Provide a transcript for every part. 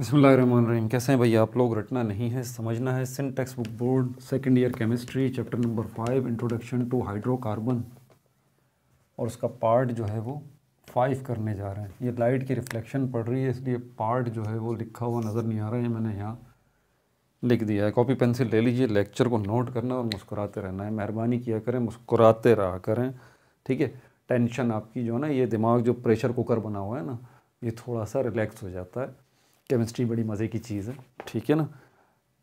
बिस्मिल्लाहिर्रहमानिर्रहीम। कैसे हैं भैया आप लोग? रटना नहीं है, समझना है। Syntax book board second year chemistry chapter number 5 introduction to hydrocarbon, और उसका पार्ट जो है वो 5 करने जा रहे हैं। ये लाइट की रिफ्लेक्शन पड़ रही है इसलिए पार्ट जो है वो लिखा हुआ नज़र नहीं आ रहा है, मैंने यहाँ लिख दिया है। कॉपी पेंसिल ले लीजिए, लेक्चर को नोट करना और मुस्कुराते रहना है। मेहरबानी किया करें, मुस्कुराते रहा करें, ठीक है। टेंशन आपकी जो है ना, ये दिमाग जो प्रेशर कुकर बना हुआ है ना, ये थोड़ा सा रिलैक्स हो जाता है। केमिस्ट्री बड़ी मज़े की चीज़ है, ठीक है ना।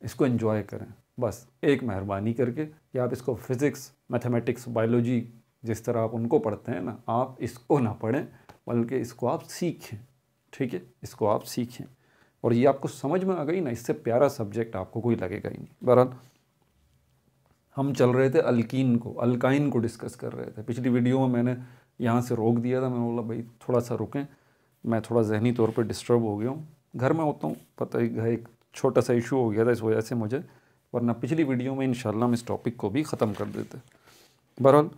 इसको एंजॉय करें बस, एक मेहरबानी करके कि आप इसको फिज़िक्स, मैथमेटिक्स, बायोलॉजी जिस तरह आप उनको पढ़ते हैं ना, आप इसको ना पढ़ें, बल्कि इसको आप सीखें, ठीक है। इसको आप सीखें और ये आपको समझ में आ गई ना, इससे प्यारा सब्जेक्ट आपको कोई लगेगा ही नहीं। बहरहाल हम चल रहे थे अल्काइन को डिस्कस कर रहे थे। पिछली वीडियो में मैंने यहाँ से रोक दिया था, मैंने बोला भाई थोड़ा सा रुकें, मैं थोड़ा जहनी तौर पर डिस्टर्ब हो गया हूँ, घर में होता हूँ, पता ही है, एक छोटा सा इशू हो गया था इस वजह से मुझे, वरना पिछली वीडियो में इंशाल्लाह हम इस टॉपिक को भी ख़त्म कर देते। बहरहाल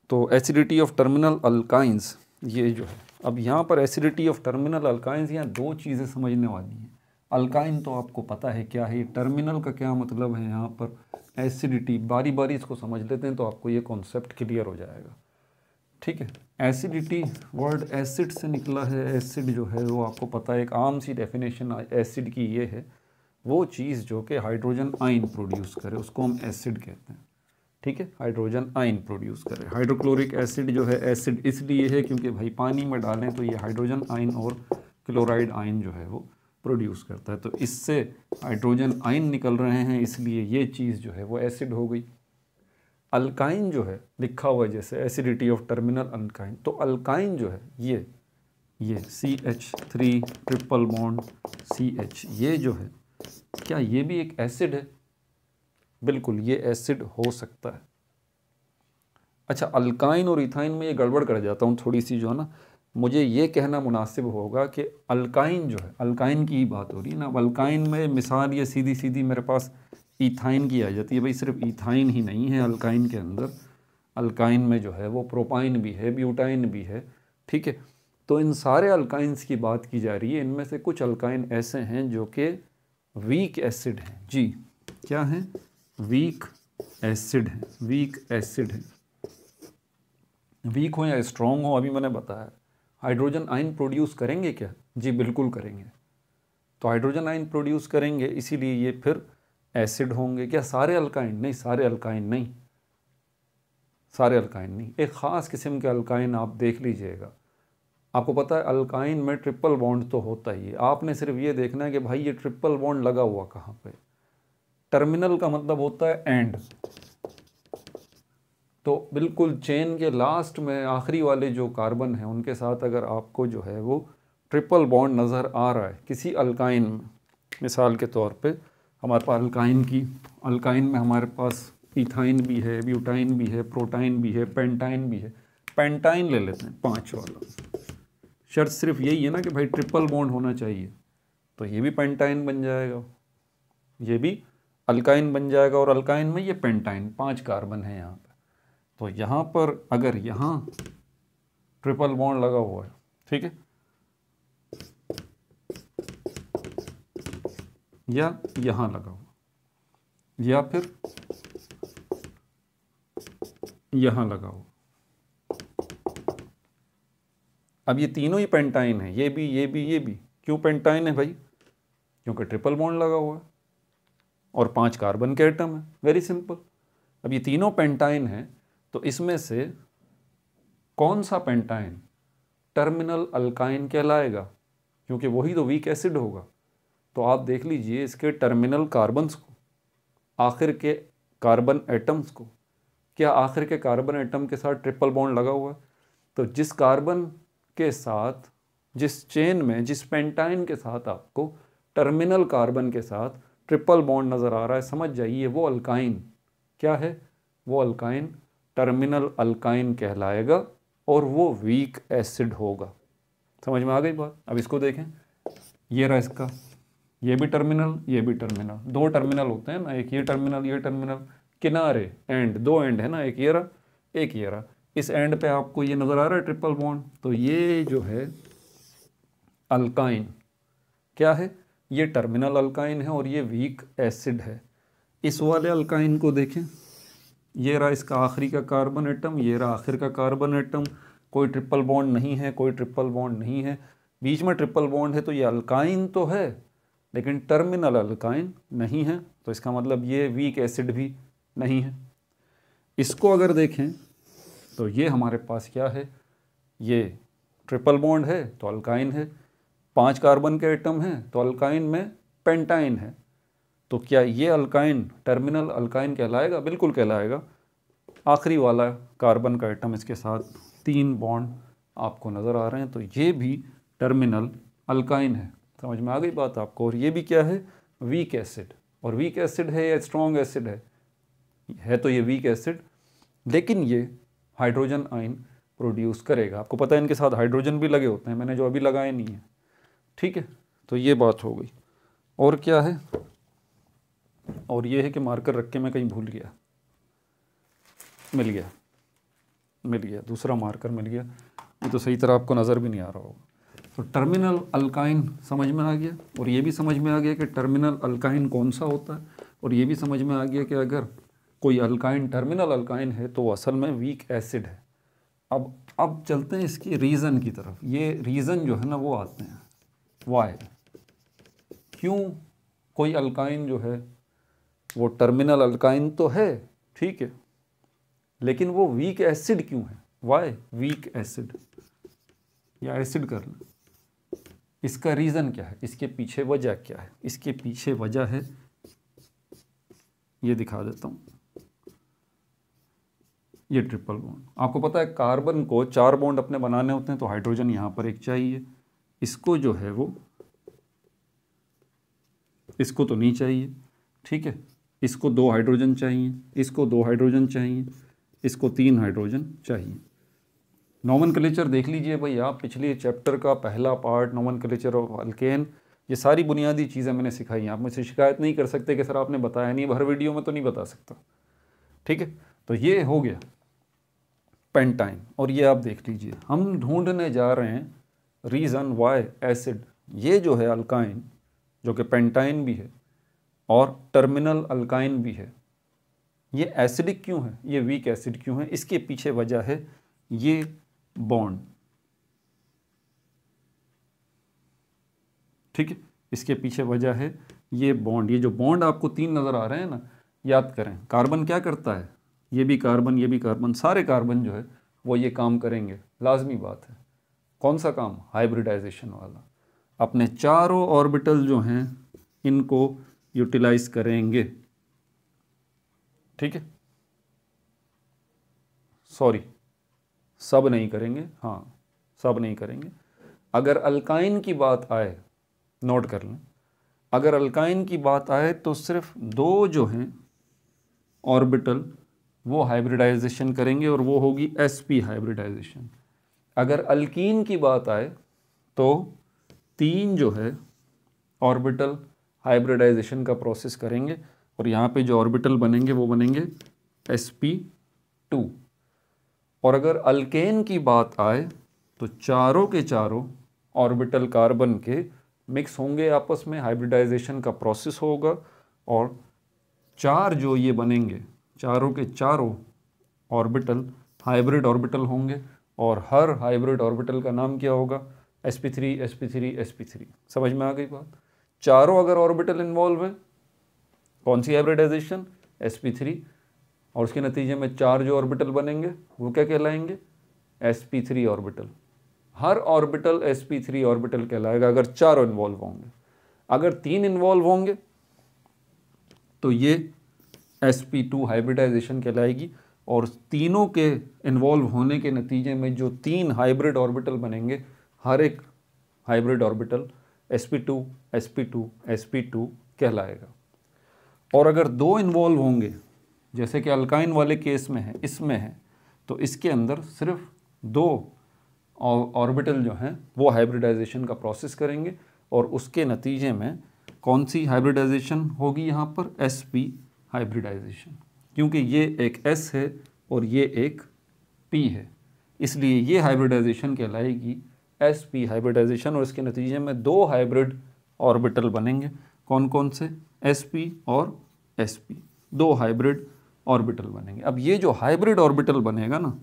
तो एसिडिटी ऑफ टर्मिनल अल्काइंस, ये जो है अब यहाँ पर एसिडिटी ऑफ टर्मिनल अल्काइंस, यहाँ दो चीज़ें समझने वाली हैं। अल्काइन तो आपको पता है क्या है, टर्मिनल का क्या मतलब है। यहाँ पर एसिडिटी, बारी बारी इसको समझ लेते हैं तो आपको ये कॉन्सेप्ट क्लियर हो जाएगा, ठीक है। एसिडिटी वर्ड एसिड से निकला है। एसिड जो है वो आपको पता है, एक आम सी डेफिनेशन एसिड की ये है, वो चीज़ जो कि हाइड्रोजन आयन प्रोड्यूस करे उसको हम एसिड कहते हैं, ठीक है। हाइड्रोजन आयन प्रोड्यूस करे। हाइड्रोक्लोरिक एसिड जो है एसिड इसलिए है क्योंकि भाई पानी में डालें तो ये हाइड्रोजन आयन और क्लोराइड आयन जो है वो प्रोड्यूस करता है, तो इससे हाइड्रोजन आयन निकल रहे हैं, इसलिए ये चीज़ जो है वो एसिड हो गई। अल्काइन जो है लिखा हुआ है जैसे एसिडिटी ऑफ टर्मिनल अल्काइन, तो अल्काइन जो है ये CH3 ट्रिपल बॉन्ड CH, ये जो है क्या ये भी एक एसिड है? बिल्कुल, ये एसिड हो सकता है। अच्छा, अल्काइन और इथाइन में ये गड़बड़ कर जाता हूँ थोड़ी सी, जो है ना, मुझे ये कहना मुनासिब होगा कि अल्काइन जो है, अल्काइन की ही बात हो रही है ना। अब अल्काइन में मिसाल ये सीधी सीधी मेरे पास इथाइन की आ जाती है। भाई सिर्फ इथाइन ही नहीं है अल्काइन के अंदर, अल्काइन में जो है वो प्रोपाइन भी है, ब्यूटाइन भी है, ठीक है। तो इन सारे अल्काइंस की बात की जा रही है। इनमें से कुछ अल्काइन ऐसे हैं जो कि वीक एसिड हैं। जी, क्या हैं? वीक एसिड हैं। वीक एसिड हैं, वीक हो या स्ट्रॉन्ग हो, अभी मैंने बताया। हाइड्रोजन आयन प्रोड्यूस करेंगे क्या? जी बिल्कुल करेंगे। तो हाइड्रोजन आयन प्रोड्यूस करेंगे, इसीलिए ये फिर एसिड होंगे। क्या सारे अल्काइन? नहीं, सारे अल्काइन नहीं, सारे अल्काइन नहीं। एक ख़ास किस्म के अल्काइन आप देख लीजिएगा। आपको पता है अल्काइन में ट्रिपल बॉन्ड तो होता ही है, आपने सिर्फ ये देखना है कि भाई ये ट्रिपल बॉन्ड लगा हुआ कहाँ पे। टर्मिनल का मतलब होता है एंड, तो बिल्कुल चेन के लास्ट में आखिरी वाले जो कार्बन हैं उनके साथ अगर आपको जो है वो ट्रिपल बॉन्ड नज़र आ रहा है किसी अल्काइन में, मिसाल के तौर पे हमारे पास अल्काइन में हमारे पास इथाइन भी है, ब्यूटाइन भी है, प्रोटाइन भी है, पेंटाइन भी है। पेंटाइन ले लेते हैं 5 वाला। शर्त सिर्फ यही है ना कि भाई ट्रिपल बॉन्ड होना चाहिए, तो ये भी पेंटाइन बन जाएगा, ये भी अल्काइन बन जाएगा, और अल्काइन में ये पेंटाइन 5 कार्बन है यहाँ पे। तो यहाँ पर अगर यहाँ ट्रिपल बॉन्ड लगा हुआ है, ठीक है, या यहाँ लगा हुआ, या फिर यहाँ लगा हुआ, अब ये तीनों ही पेंटाइन है, ये भी, ये भी, ये भी। क्यों पेंटाइन है भाई? क्योंकि ट्रिपल बॉन्ड लगा हुआ है और 5 कार्बन के एटम है, वेरी सिंपल। अब ये तीनों पेंटाइन है, तो इसमें से कौन सा पेंटाइन टर्मिनल अल्काइन कहलाएगा? क्योंकि वही तो वीक एसिड होगा। तो आप देख लीजिए इसके टर्मिनल कार्बन्स को, आखिर के कार्बन एटम्स को, क्या आखिर के कार्बन एटम के साथ ट्रिपल बॉन्ड लगा हुआ है? तो जिस कार्बन के साथ, जिस चेन में, जिस पेंटाइन के साथ आपको टर्मिनल कार्बन के साथ ट्रिपल बॉन्ड नज़र आ रहा है, समझ जाइए वो अल्काइन क्या है? वो अल्काइन टर्मिनल अल्काइन कहलाएगा और वो वीक एसिड होगा। समझ में आ गई बात? अब इसको देखें, ये रहा इसका, ये भी टर्मिनल, ये भी टर्मिनल। 2 टर्मिनल होते हैं ना, एक ये टर्मिनल, ये टर्मिनल, किनारे एंड, 2 एंड है ना, एक ये रहा, एक ये रहा। इस एंड पे आपको ये नज़र आ रहा है ट्रिपल बॉन्ड, तो ये जो है अल्काइन क्या है? ये टर्मिनल अल्काइन है और ये वीक एसिड है। इस वाले अल्काइन को देखें, ये रहा इसका आखिरी का कार्बन एटम, ये रहा आखिर का कार्बन एटम, कोई ट्रिपल बॉन्ड नहीं है, कोई ट्रिपल बॉन्ड नहीं है, बीच में ट्रिपल बॉन्ड है, तो ये अल्काइन तो है लेकिन टर्मिनल अल्काइन नहीं है, तो इसका मतलब ये वीक एसिड भी नहीं है। इसको अगर देखें तो ये हमारे पास क्या है, ये ट्रिपल बॉन्ड है तो अल्काइन है, 5 कार्बन के एटम हैं तो अल्काइन में पेंटाइन है, तो क्या ये अल्काइन टर्मिनल अल्काइन कहलाएगा? बिल्कुल कहलाएगा। आखिरी वाला कार्बन का एटम इसके साथ 3 बॉन्ड आपको नज़र आ रहे हैं, तो ये भी टर्मिनल अल्काइन है। समझ में आ गई बात आपको? और ये भी क्या है? Weak acid. और वीक एसिड है या स्ट्रॉन्ग एसिड है तो ये वीक एसिड, लेकिन ये हाइड्रोजन आयन प्रोड्यूस करेगा। आपको पता है इनके साथ हाइड्रोजन भी लगे होते हैं, मैंने जो अभी लगाए नहीं है, ठीक है। तो ये बात हो गई। और क्या है? और ये है कि मार्कर रख के मैं कहीं भूल गया, मिल गया दूसरा मार्कर मिल गया, ये तो सही तरह आपको नज़र भी नहीं आ रहा होगा। तो टर्मिनल अल्काइन समझ में आ गया, और ये भी समझ में आ गया कि टर्मिनल अल्काइन कौन सा होता है, और ये भी समझ में आ गया कि अगर कोई अल्काइन टर्मिनल अल्काइन है तो वो असल में वीक एसिड है। अब चलते हैं इसकी रीज़न की तरफ। ये रीज़न जो है ना वो आते हैं, वाई, क्यों कोई अल्काइन जो है वो टर्मिनल अल्काइन तो है, ठीक है, लेकिन वो वीक एसिड क्यों है? वाई वीक एसिड, या एसिड कर लें। इसका रीज़न क्या है, इसके पीछे वजह क्या है? इसके पीछे वजह है, ये दिखा देता हूँ, ये ट्रिपल बॉन्ड। आपको पता है कार्बन को 4 बॉन्ड अपने बनाने होते हैं, तो हाइड्रोजन यहाँ पर एक चाहिए, इसको जो है वो, इसको तो नहीं चाहिए, ठीक है, इसको 2 हाइड्रोजन चाहिए, इसको 2 हाइड्रोजन चाहिए, इसको 3 हाइड्रोजन चाहिए। नोमेनक्लेचर देख लीजिए भाई आप, पिछले चैप्टर का पहला पार्ट नोमेनक्लेचर ऑफ अल्केन, ये सारी बुनियादी चीज़ें मैंने सिखाई हैं। आप मुझसे शिकायत नहीं कर सकते कि सर आपने बताया नहीं, हर वीडियो में तो नहीं बता सकता, ठीक है। तो ये हो गया पेंटाइन। और ये आप देख लीजिए, हम ढूंढने जा रहे हैं रीज़न वाई एसिड, ये जो है अल्काइन जो कि पेंटाइन भी है और टर्मिनल अल्काइन भी है, ये एसिडिक क्यों है, ये वीक एसिड क्यों है? इसके पीछे वजह है ये बॉन्ड, ठीक है, इसके पीछे वजह है ये बॉन्ड। ये जो बॉन्ड आपको 3 नज़र आ रहे हैं ना, याद करें, कार्बन क्या करता है, ये भी कार्बन, ये भी कार्बन, सारे कार्बन जो है वो ये काम करेंगे, लाजमी बात है। कौन सा काम? हाइब्रिडाइजेशन वाला। अपने चारों ऑर्बिटल जो हैं इनको यूटिलाइज करेंगे, ठीक है, सॉरी सब नहीं करेंगे, हाँ सब नहीं करेंगे। अगर अल्काइन की बात आए, नोट कर लें, अगर अल्काइन की बात आए तो सिर्फ 2 जो हैं ऑर्बिटल वो हाइब्रिडाइजेशन करेंगे और वो होगी sp हाइब्रिडाइजेशन। अगर अल्कीन की बात आए तो 3 जो है ऑर्बिटल हाइब्रिडाइजेशन का प्रोसेस करेंगे, और यहाँ पे जो ऑर्बिटल बनेंगे वो बनेंगे sp2। और अगर अल्केन की बात आए तो चारों के चारों ऑर्बिटल कार्बन के मिक्स होंगे आपस में, हाइब्रिडाइजेशन का प्रोसेस होगा, और 4 जो ये बनेंगे, चारों के चारों ऑर्बिटल हाइब्रिड ऑर्बिटल होंगे, और हर हाइब्रिड ऑर्बिटल का नाम क्या होगा? sp3 sp3 sp3। समझ में आ गई बात? चारों अगर ऑर्बिटल इन्वॉल्व है, कौन सी हाइब्रिडाइजेशन? sp3, और उसके नतीजे में 4 जो ऑर्बिटल बनेंगे वो क्या कहलाएंगे? sp3 orbital. हर ऑर्बिटल sp3 ऑर्बिटल कहलाएगा अगर 4 इन्वॉल्व होंगे। अगर 3 इन्वॉल्व होंगे तो ये sp2 हाइब्रिडाइजेशन कहलाएगी, और तीनों के इन्वॉल्व होने के नतीजे में जो 3 हाइब्रिड ऑर्बिटल बनेंगे, हर एक hybrid orbital sp2 sp2 sp2 कहलाएगा। और अगर 2 इन्वॉल्व होंगे, जैसे कि अल्काइन वाले केस में है, इसमें है, तो इसके अंदर सिर्फ 2 ऑर्बिटल जो हैं वो हाइब्रिडाइजेशन का प्रोसेस करेंगे, और उसके नतीजे में कौन सी हाइब्रिडाइजेशन होगी? यहाँ पर sp हाइब्रिडाइजेशन, क्योंकि ये एक S है और ये एक P है, इसलिए ये हाइब्रिडाइजेशन कहलाएगी sp हाइब्रिडाइजेशन, और इसके नतीजे में 2 हाइब्रिड ऑर्बिटल बनेंगे। कौन कौन से? sp और sp, दो हाइब्रिड ऑर्बिटल बनेंगे। अब ये जो हाइब्रिड ऑर्बिटल बनेगा ना,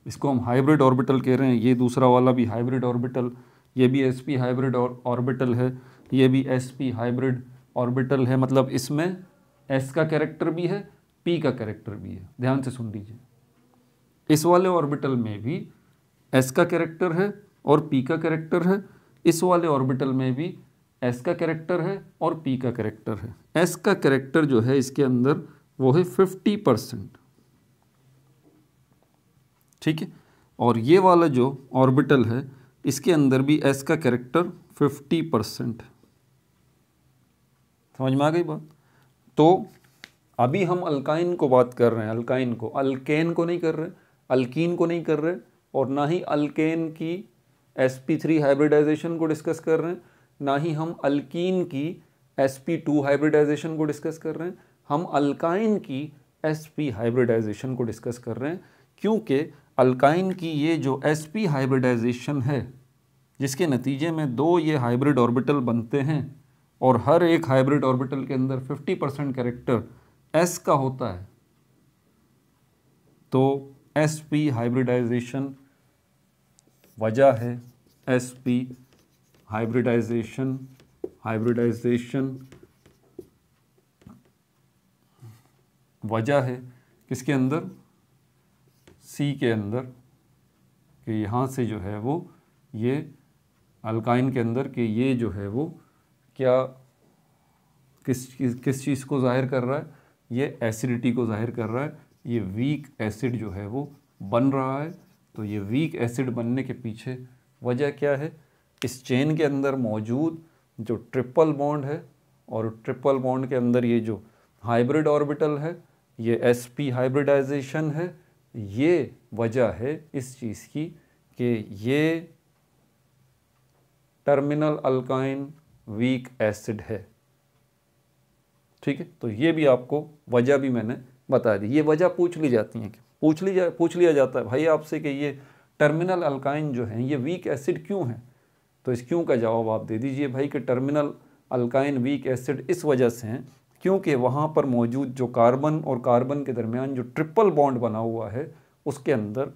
इसको हम हाइब्रिड ऑर्बिटल कह रहे हैं। ये दूसरा वाला भी हाइब्रिड ऑर्बिटल, ये भी sp हाइब्रिड ऑर्बिटल है, ये भी sp हाइब्रिड ऑर्बिटल है। मतलब इसमें s का कैरेक्टर भी है, p का कैरेक्टर भी है। ध्यान से सुन लीजिए, इस वाले ऑर्बिटल में भी s का कैरेक्टर है और p का कैरेक्टर है, इस वाले ऑर्बिटल में भी s का कैरेक्टर है और p का कैरेक्टर है। s का कैरेक्टर जो है इसके अंदर वो है 50%, ठीक है। और ये वाला जो ऑर्बिटल है इसके अंदर भी s का कैरेक्टर 50%। समझ में आ गई बात? तो अभी हम अल्काइन को बात कर रहे हैं, अल्काइन को, अल्केन को नहीं कर रहे, अल्कीन को नहीं कर रहे, और ना ही अल्केन की sp3 हाइब्रिडाइजेशन को डिस्कस कर रहे हैं, ना ही हम अल्कीन की sp2 हाइब्रिडाइजेशन को डिस्कस कर रहे हैं। हम अल्काइन की sp हाइब्रिडाइजेशन को डिस्कस कर रहे हैं, क्योंकि अल्काइन की ये जो sp हाइब्रिडाइजेशन है जिसके नतीजे में दो ये हाइब्रिड ऑर्बिटल बनते हैं और हर एक हाइब्रिड ऑर्बिटल के अंदर 50% कैरेक्टर s का होता है, तो sp हाइब्रिडाइजेशन वजह है, sp हाइब्रिडाइजेशन वजह है किसके अंदर? C के अंदर, कि यहाँ से जो है वो ये अल्काइन के अंदर कि ये जो है वो क्या किस चीज़ को जाहिर कर रहा है? ये एसिडिटी को जाहिर कर रहा है। ये वीक एसिड जो है वो बन रहा है। तो ये वीक एसिड बनने के पीछे वजह क्या है? इस चेन के अंदर मौजूद जो ट्रिपल बॉन्ड है, और ट्रिपल बॉन्ड के अंदर ये जो हाइब्रिड ऑर्बिटल है, ये sp हाइब्रिडाइजेशन है। ये वजह है इस चीज़ की कि ये टर्मिनल अल्काइन वीक एसिड है, ठीक है। तो ये भी आपको वजह भी मैंने बता दी। ये वजह पूछ ली जाती है, पूछ लिया जाता है भाई आपसे कि ये टर्मिनल अल्काइन जो है ये वीक एसिड क्यों है? तो इस क्यों का जवाब आप दे दीजिए भाई कि टर्मिनल अल्काइन वीक एसिड इस वजह से हैं क्योंकि वहाँ पर मौजूद जो कार्बन और कार्बन के दरमियान जो ट्रिपल बॉन्ड बना हुआ है उसके अंदर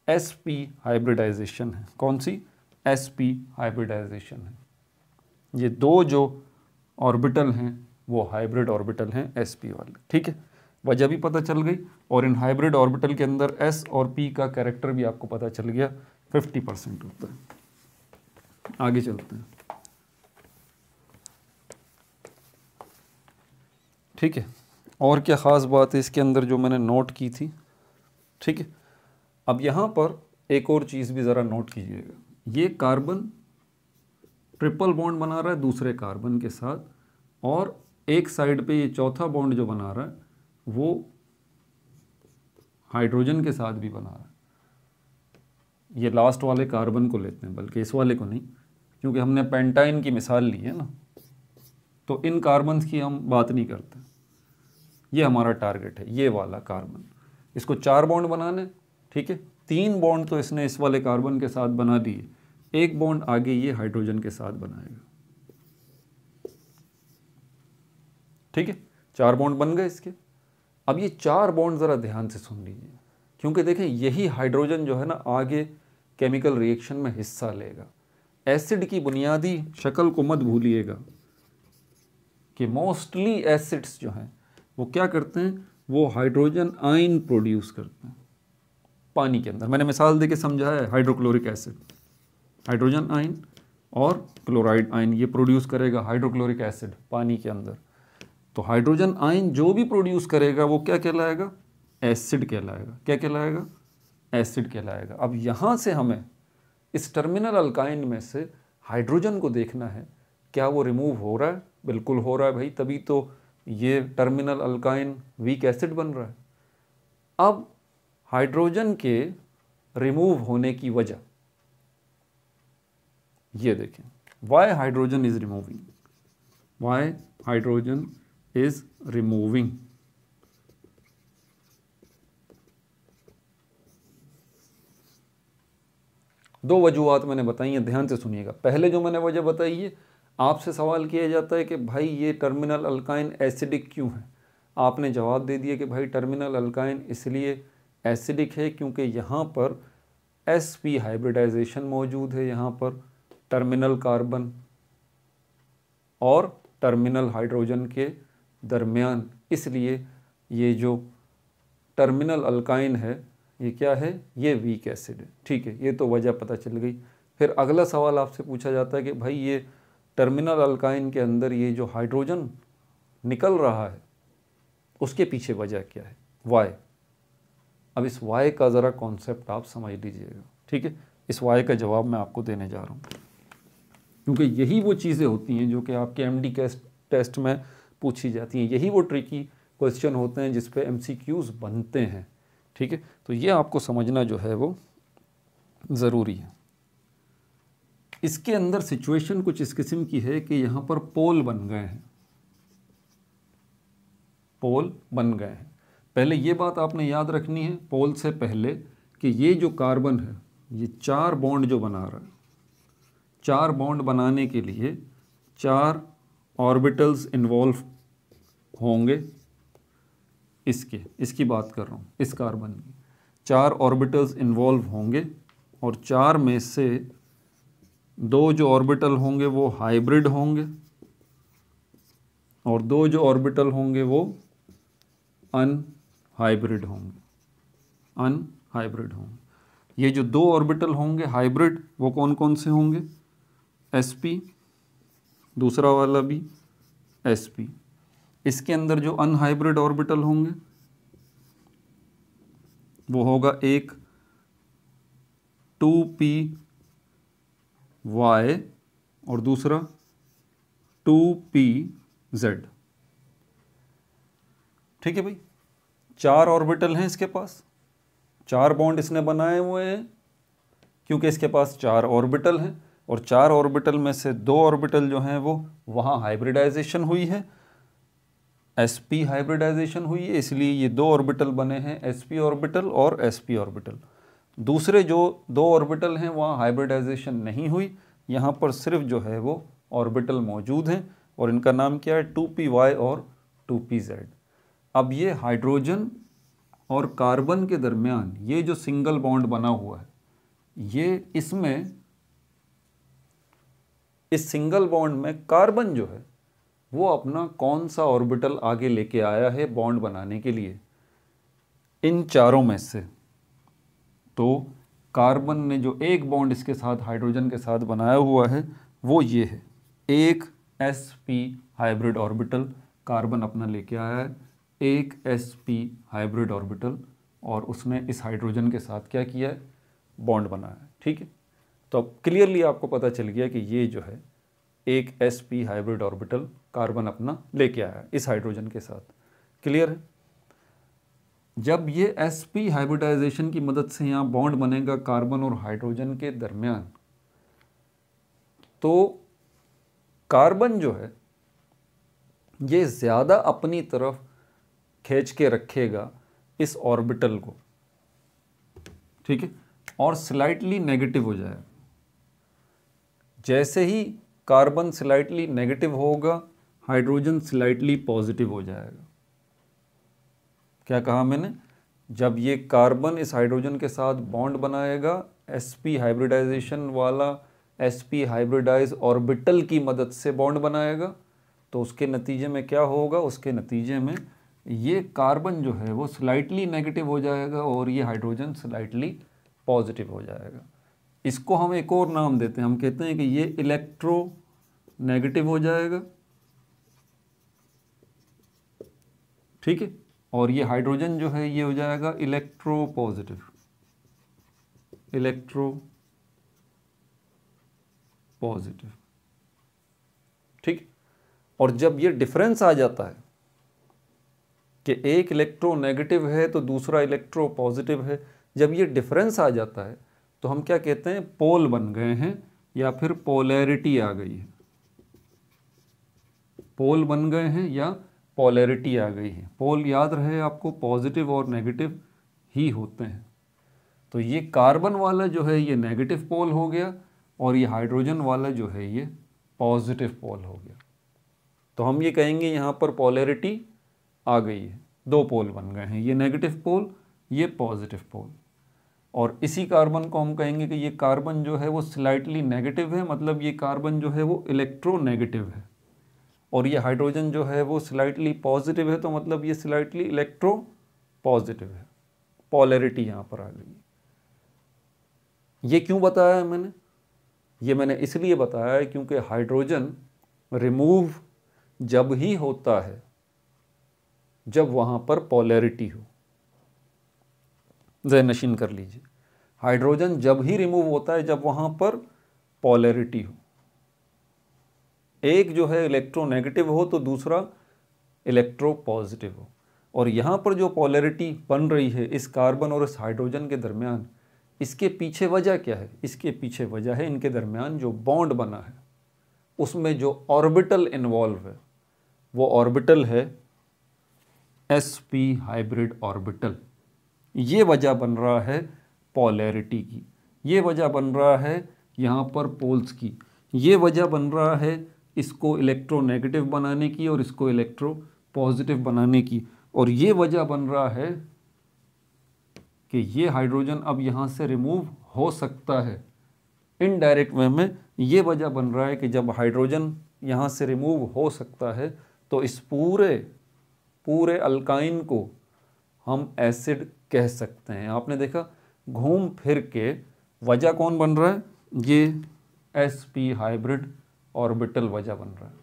sp हाइब्रिडाइजेशन है। कौन सी? sp हाइब्रिडाइजेशन है। ये दो जो ऑर्बिटल हैं वो हाइब्रिड ऑर्बिटल हैं sp वाले, ठीक है। वजह भी पता चल गई, और इन हाइब्रिड ऑर्बिटल के अंदर s और p का कैरेक्टर भी आपको पता चल गया, 50% होता है। आगे चलते हैं, ठीक है। और क्या ख़ास बात है इसके अंदर जो मैंने नोट की थी, ठीक है। अब यहाँ पर एक और चीज़ भी ज़रा नोट कीजिएगा। ये कार्बन ट्रिपल बॉन्ड बना रहा है दूसरे कार्बन के साथ, और एक साइड पे ये चौथा बॉन्ड जो बना रहा है वो हाइड्रोजन के साथ भी बना रहा है। ये लास्ट वाले कार्बन को लेते हैं, बल्कि इस वाले को नहीं, क्योंकि हमने पेंटाइन की मिसाल ली है ना, तो इन कार्बन्स की हम बात नहीं करते। ये हमारा टारगेट है, ये वाला कार्बन। इसको 4 बॉन्ड बनाने, ठीक है। 3 बॉन्ड तो इसने इस वाले कार्बन के साथ बना दिए, एक बॉन्ड आगे ये हाइड्रोजन के साथ बनाएगा, ठीक है। 4 बॉन्ड बन गए इसके। अब ये 4 बॉन्ड ज़रा ध्यान से सुन लीजिए, क्योंकि देखें यही हाइड्रोजन जो है ना आगे केमिकल रिएक्शन में हिस्सा लेगा। एसिड की बुनियादी शक्ल को मत भूलिएगा कि मोस्टली एसिड्स जो हैं वो क्या करते हैं? वो हाइड्रोजन आयन प्रोड्यूस करते हैं पानी के अंदर। मैंने मिसाल देके समझाया है, हाइड्रोक्लोरिक एसिड, हाइड्रोजन आयन और क्लोराइड आयन ये प्रोड्यूस करेगा हाइड्रोक्लोरिक एसिड पानी के अंदर। तो हाइड्रोजन आयन जो भी प्रोड्यूस करेगा वो क्या कहलाएगा? एसिड कहलाएगा। क्या कहलाएगा? एसिड कहलाएगा। अब यहाँ से हमें इस टर्मिनल अल्काइन में से हाइड्रोजन को देखना है, क्या वो रिमूव हो रहा है? बिल्कुल हो रहा है भाई, तभी तो ये टर्मिनल अल्काइन वीक एसिड बन रहा है। अब हाइड्रोजन के रिमूव होने की वजह ये देखें, Y hydrogen is removing, Y hydrogen is removing. दो वजूहात मैंने बताई हैं, ध्यान से सुनिएगा। पहले जो मैंने वजह बताई है, आपसे सवाल किया जाता है कि भाई ये टर्मिनल अल्काइन एसिडिक क्यों है, आपने जवाब दे दिया कि भाई टर्मिनल अल्काइन इसलिए एसिडिक है क्योंकि यहाँ पर sp हाइब्रिडाइजेशन मौजूद है, यहाँ पर टर्मिनल कार्बन और टर्मिनल हाइड्रोजन के दरमियान, इसलिए ये जो टर्मिनल अल्काइन है ये क्या है, ये वीक एसिड है। ठीक है, ये तो वजह पता चल गई। फिर अगला सवाल आपसे पूछा जाता है कि भाई ये टर्मिनल अल्काइन के अंदर ये जो हाइड्रोजन निकल रहा है उसके पीछे वजह क्या है, वाई। अब इस वाई का ज़रा कॉन्सेप्ट आप समझ लीजिएगा। ठीक है, इस वाई का जवाब मैं आपको देने जा रहा हूँ, क्योंकि यही वो चीज़ें होती हैं जो कि आपके MD टेस्ट में पूछी जाती हैं, यही वो ट्रिकी क्वेश्चन होते हैं जिस पे MCQs बनते हैं। ठीक है, तो ये आपको समझना जो है वो ज़रूरी है। इसके अंदर सिचुएशन कुछ इस किस्म की है कि यहाँ पर पोल बन गए हैं, पोल बन गए हैं। पहले ये बात आपने याद रखनी है पोल से पहले कि ये जो कार्बन है ये 4 बॉन्ड जो बना रहा है, 4 बॉन्ड बनाने के लिए 4 ऑर्बिटल्स इन्वॉल्व होंगे। इसकी बात कर रहा हूँ, इस कार्बन की 4 ऑर्बिटल्स इन्वॉल्व होंगे और 4 में से 2 जो ऑर्बिटल होंगे वो हाइब्रिड होंगे और 2 जो ऑर्बिटल होंगे वो अनहाइब्रिड होंगे, अनहाइब्रिड होंगे। ये जो 2 ऑर्बिटल होंगे हाइब्रिड वो कौन कौन से होंगे, sp, दूसरा वाला भी sp। इसके अंदर जो अनहाइब्रिड ऑर्बिटल होंगे वो होगा एक 2py और दूसरा 2pz। ठीक है भाई, 4 ऑर्बिटल हैं इसके पास, 4 बॉन्ड इसने बनाए हुए हैं क्योंकि इसके पास 4 ऑर्बिटल हैं और 4 ऑर्बिटल में से 2 ऑर्बिटल जो हैं वो वहाँ हाइब्रिडाइजेशन हुई है, sp हाइब्रिडाइजेशन हुई है, इसलिए ये 2 ऑर्बिटल बने हैं, sp ऑर्बिटल और sp ऑर्बिटल। दूसरे जो 2 ऑर्बिटल हैं वहाँ हाइब्रिडाइजेशन नहीं हुई, यहाँ पर सिर्फ जो है वो ऑर्बिटल मौजूद हैं और इनका नाम क्या है, 2py और 2pz। अब ये हाइड्रोजन और कार्बन के दरमियान ये जो सिंगल बॉन्ड बना हुआ है, ये इसमें इस सिंगल बॉन्ड में कार्बन जो है वो अपना कौन सा ऑर्बिटल आगे लेके आया है बॉन्ड बनाने के लिए, इन चारों में से। तो कार्बन ने जो एक बॉन्ड इसके साथ हाइड्रोजन के साथ बनाया हुआ है वो ये है, एक sp हाइब्रिड ऑर्बिटल कार्बन अपना लेके आया है, एक sp हाइब्रिड ऑर्बिटल, और उसने इस हाइड्रोजन के साथ क्या किया है, बॉन्ड बनाया है। ठीक है, तो अब क्लियरली आपको पता चल गया कि ये जो है एक sp हाइब्रिड ऑर्बिटल कार्बन अपना लेके आया है इस हाइड्रोजन के साथ। क्लियर है? जब ये sp हाइब्रिडाइजेशन की मदद से यहाँ बॉन्ड बनेगा कार्बन और हाइड्रोजन के दरमियान, तो कार्बन जो है ये ज़्यादा अपनी तरफ खींच के रखेगा इस ऑर्बिटल को, ठीक है, और स्लाइटली नेगेटिव हो जाएगा। जैसे ही कार्बन स्लाइटली नेगेटिव होगा हाइड्रोजन स्लाइटली पॉजिटिव हो जाएगा। क्या कहा मैंने, जब ये कार्बन इस हाइड्रोजन के साथ बॉन्ड बनाएगा sp हाइब्रिडाइजेशन वाला sp हाइब्रिडाइज ऑर्बिटल की मदद से बॉन्ड बनाएगा, तो उसके नतीजे में क्या होगा, उसके नतीजे में ये कार्बन जो है वो स्लाइटली नेगेटिव हो जाएगा और ये हाइड्रोजन स्लाइटली पॉजिटिव हो जाएगा। इसको हम एक और नाम देते हैं, हम कहते हैं कि ये इलेक्ट्रो नेगेटिव हो जाएगा, ठीक है, और ये हाइड्रोजन जो है ये हो जाएगा इलेक्ट्रो पॉजिटिव, इलेक्ट्रो पॉजिटिव, ठीक। और जब ये डिफरेंस आ जाता है कि एक इलेक्ट्रो नेगेटिव है तो दूसरा इलेक्ट्रो पॉजिटिव है, जब ये डिफरेंस आ जाता है तो हम क्या कहते हैं, पोल बन गए हैं या फिर पोलैरिटी आ गई है, पोल बन गए हैं या पोलैरिटी आ गई है। पोल याद रहे आपको, पॉजिटिव और नेगेटिव ही होते हैं। तो ये कार्बन वाला जो है ये नेगेटिव पोल हो गया और ये हाइड्रोजन वाला जो है ये पॉजिटिव पोल हो गया। तो हम ये कहेंगे यहाँ पर पोलैरिटी आ गई है, दो पोल बन गए हैं, ये नेगेटिव पोल, ये पॉजिटिव पोल। और इसी कार्बन को हम कहेंगे कि ये कार्बन जो है वो स्लाइटली नेगेटिव है, मतलब ये कार्बन जो है वो इलेक्ट्रोनेगेटिव है। और ये हाइड्रोजन जो है वो स्लाइटली पॉजिटिव है, तो मतलब ये स्लाइटली इलेक्ट्रो पॉजिटिव है। पोलैरिटी यहाँ पर आ गई। ये क्यों बताया है मैंने? ये मैंने इसलिए बताया है क्योंकि हाइड्रोजन रिमूव जब ही होता है जब वहाँ पर पोलैरिटी हो। ज़रा नशीन कर लीजिए, हाइड्रोजन जब ही रिमूव होता है जब वहाँ पर पोलैरिटी हो। एक जो है इलेक्ट्रोनेगेटिव हो तो दूसरा इलेक्ट्रो पॉजिटिव हो। और यहाँ पर जो पोलैरिटी बन रही है इस कार्बन और इस हाइड्रोजन के दरमियान, इसके पीछे वजह क्या है? इसके पीछे वजह है इनके दरमियान जो बॉन्ड बना है उसमें जो ऑर्बिटल इन्वॉल्व है, वो ऑर्बिटल है sp हाइब्रिड ऑर्बिटल। ये वजह बन रहा है पोलैरिटी की, ये वजह बन रहा है यहाँ पर पोल्स की, ये वजह बन रहा है इसको इलेक्ट्रोनेगेटिव बनाने की और इसको इलेक्ट्रो पॉजिटिव बनाने की। और ये वजह बन रहा है कि ये हाइड्रोजन अब यहाँ से रिमूव हो सकता है इनडायरेक्ट वे में। ये वजह बन रहा है कि जब हाइड्रोजन यहाँ से रिमूव हो सकता है तो इस पूरे अल्काइन को हम एसिड कह सकते हैं। आपने देखा घूम फिर के वजह कौन बन रहा है? ये sp हाइब्रिड ऑर्बिटल वजह बन रहा है।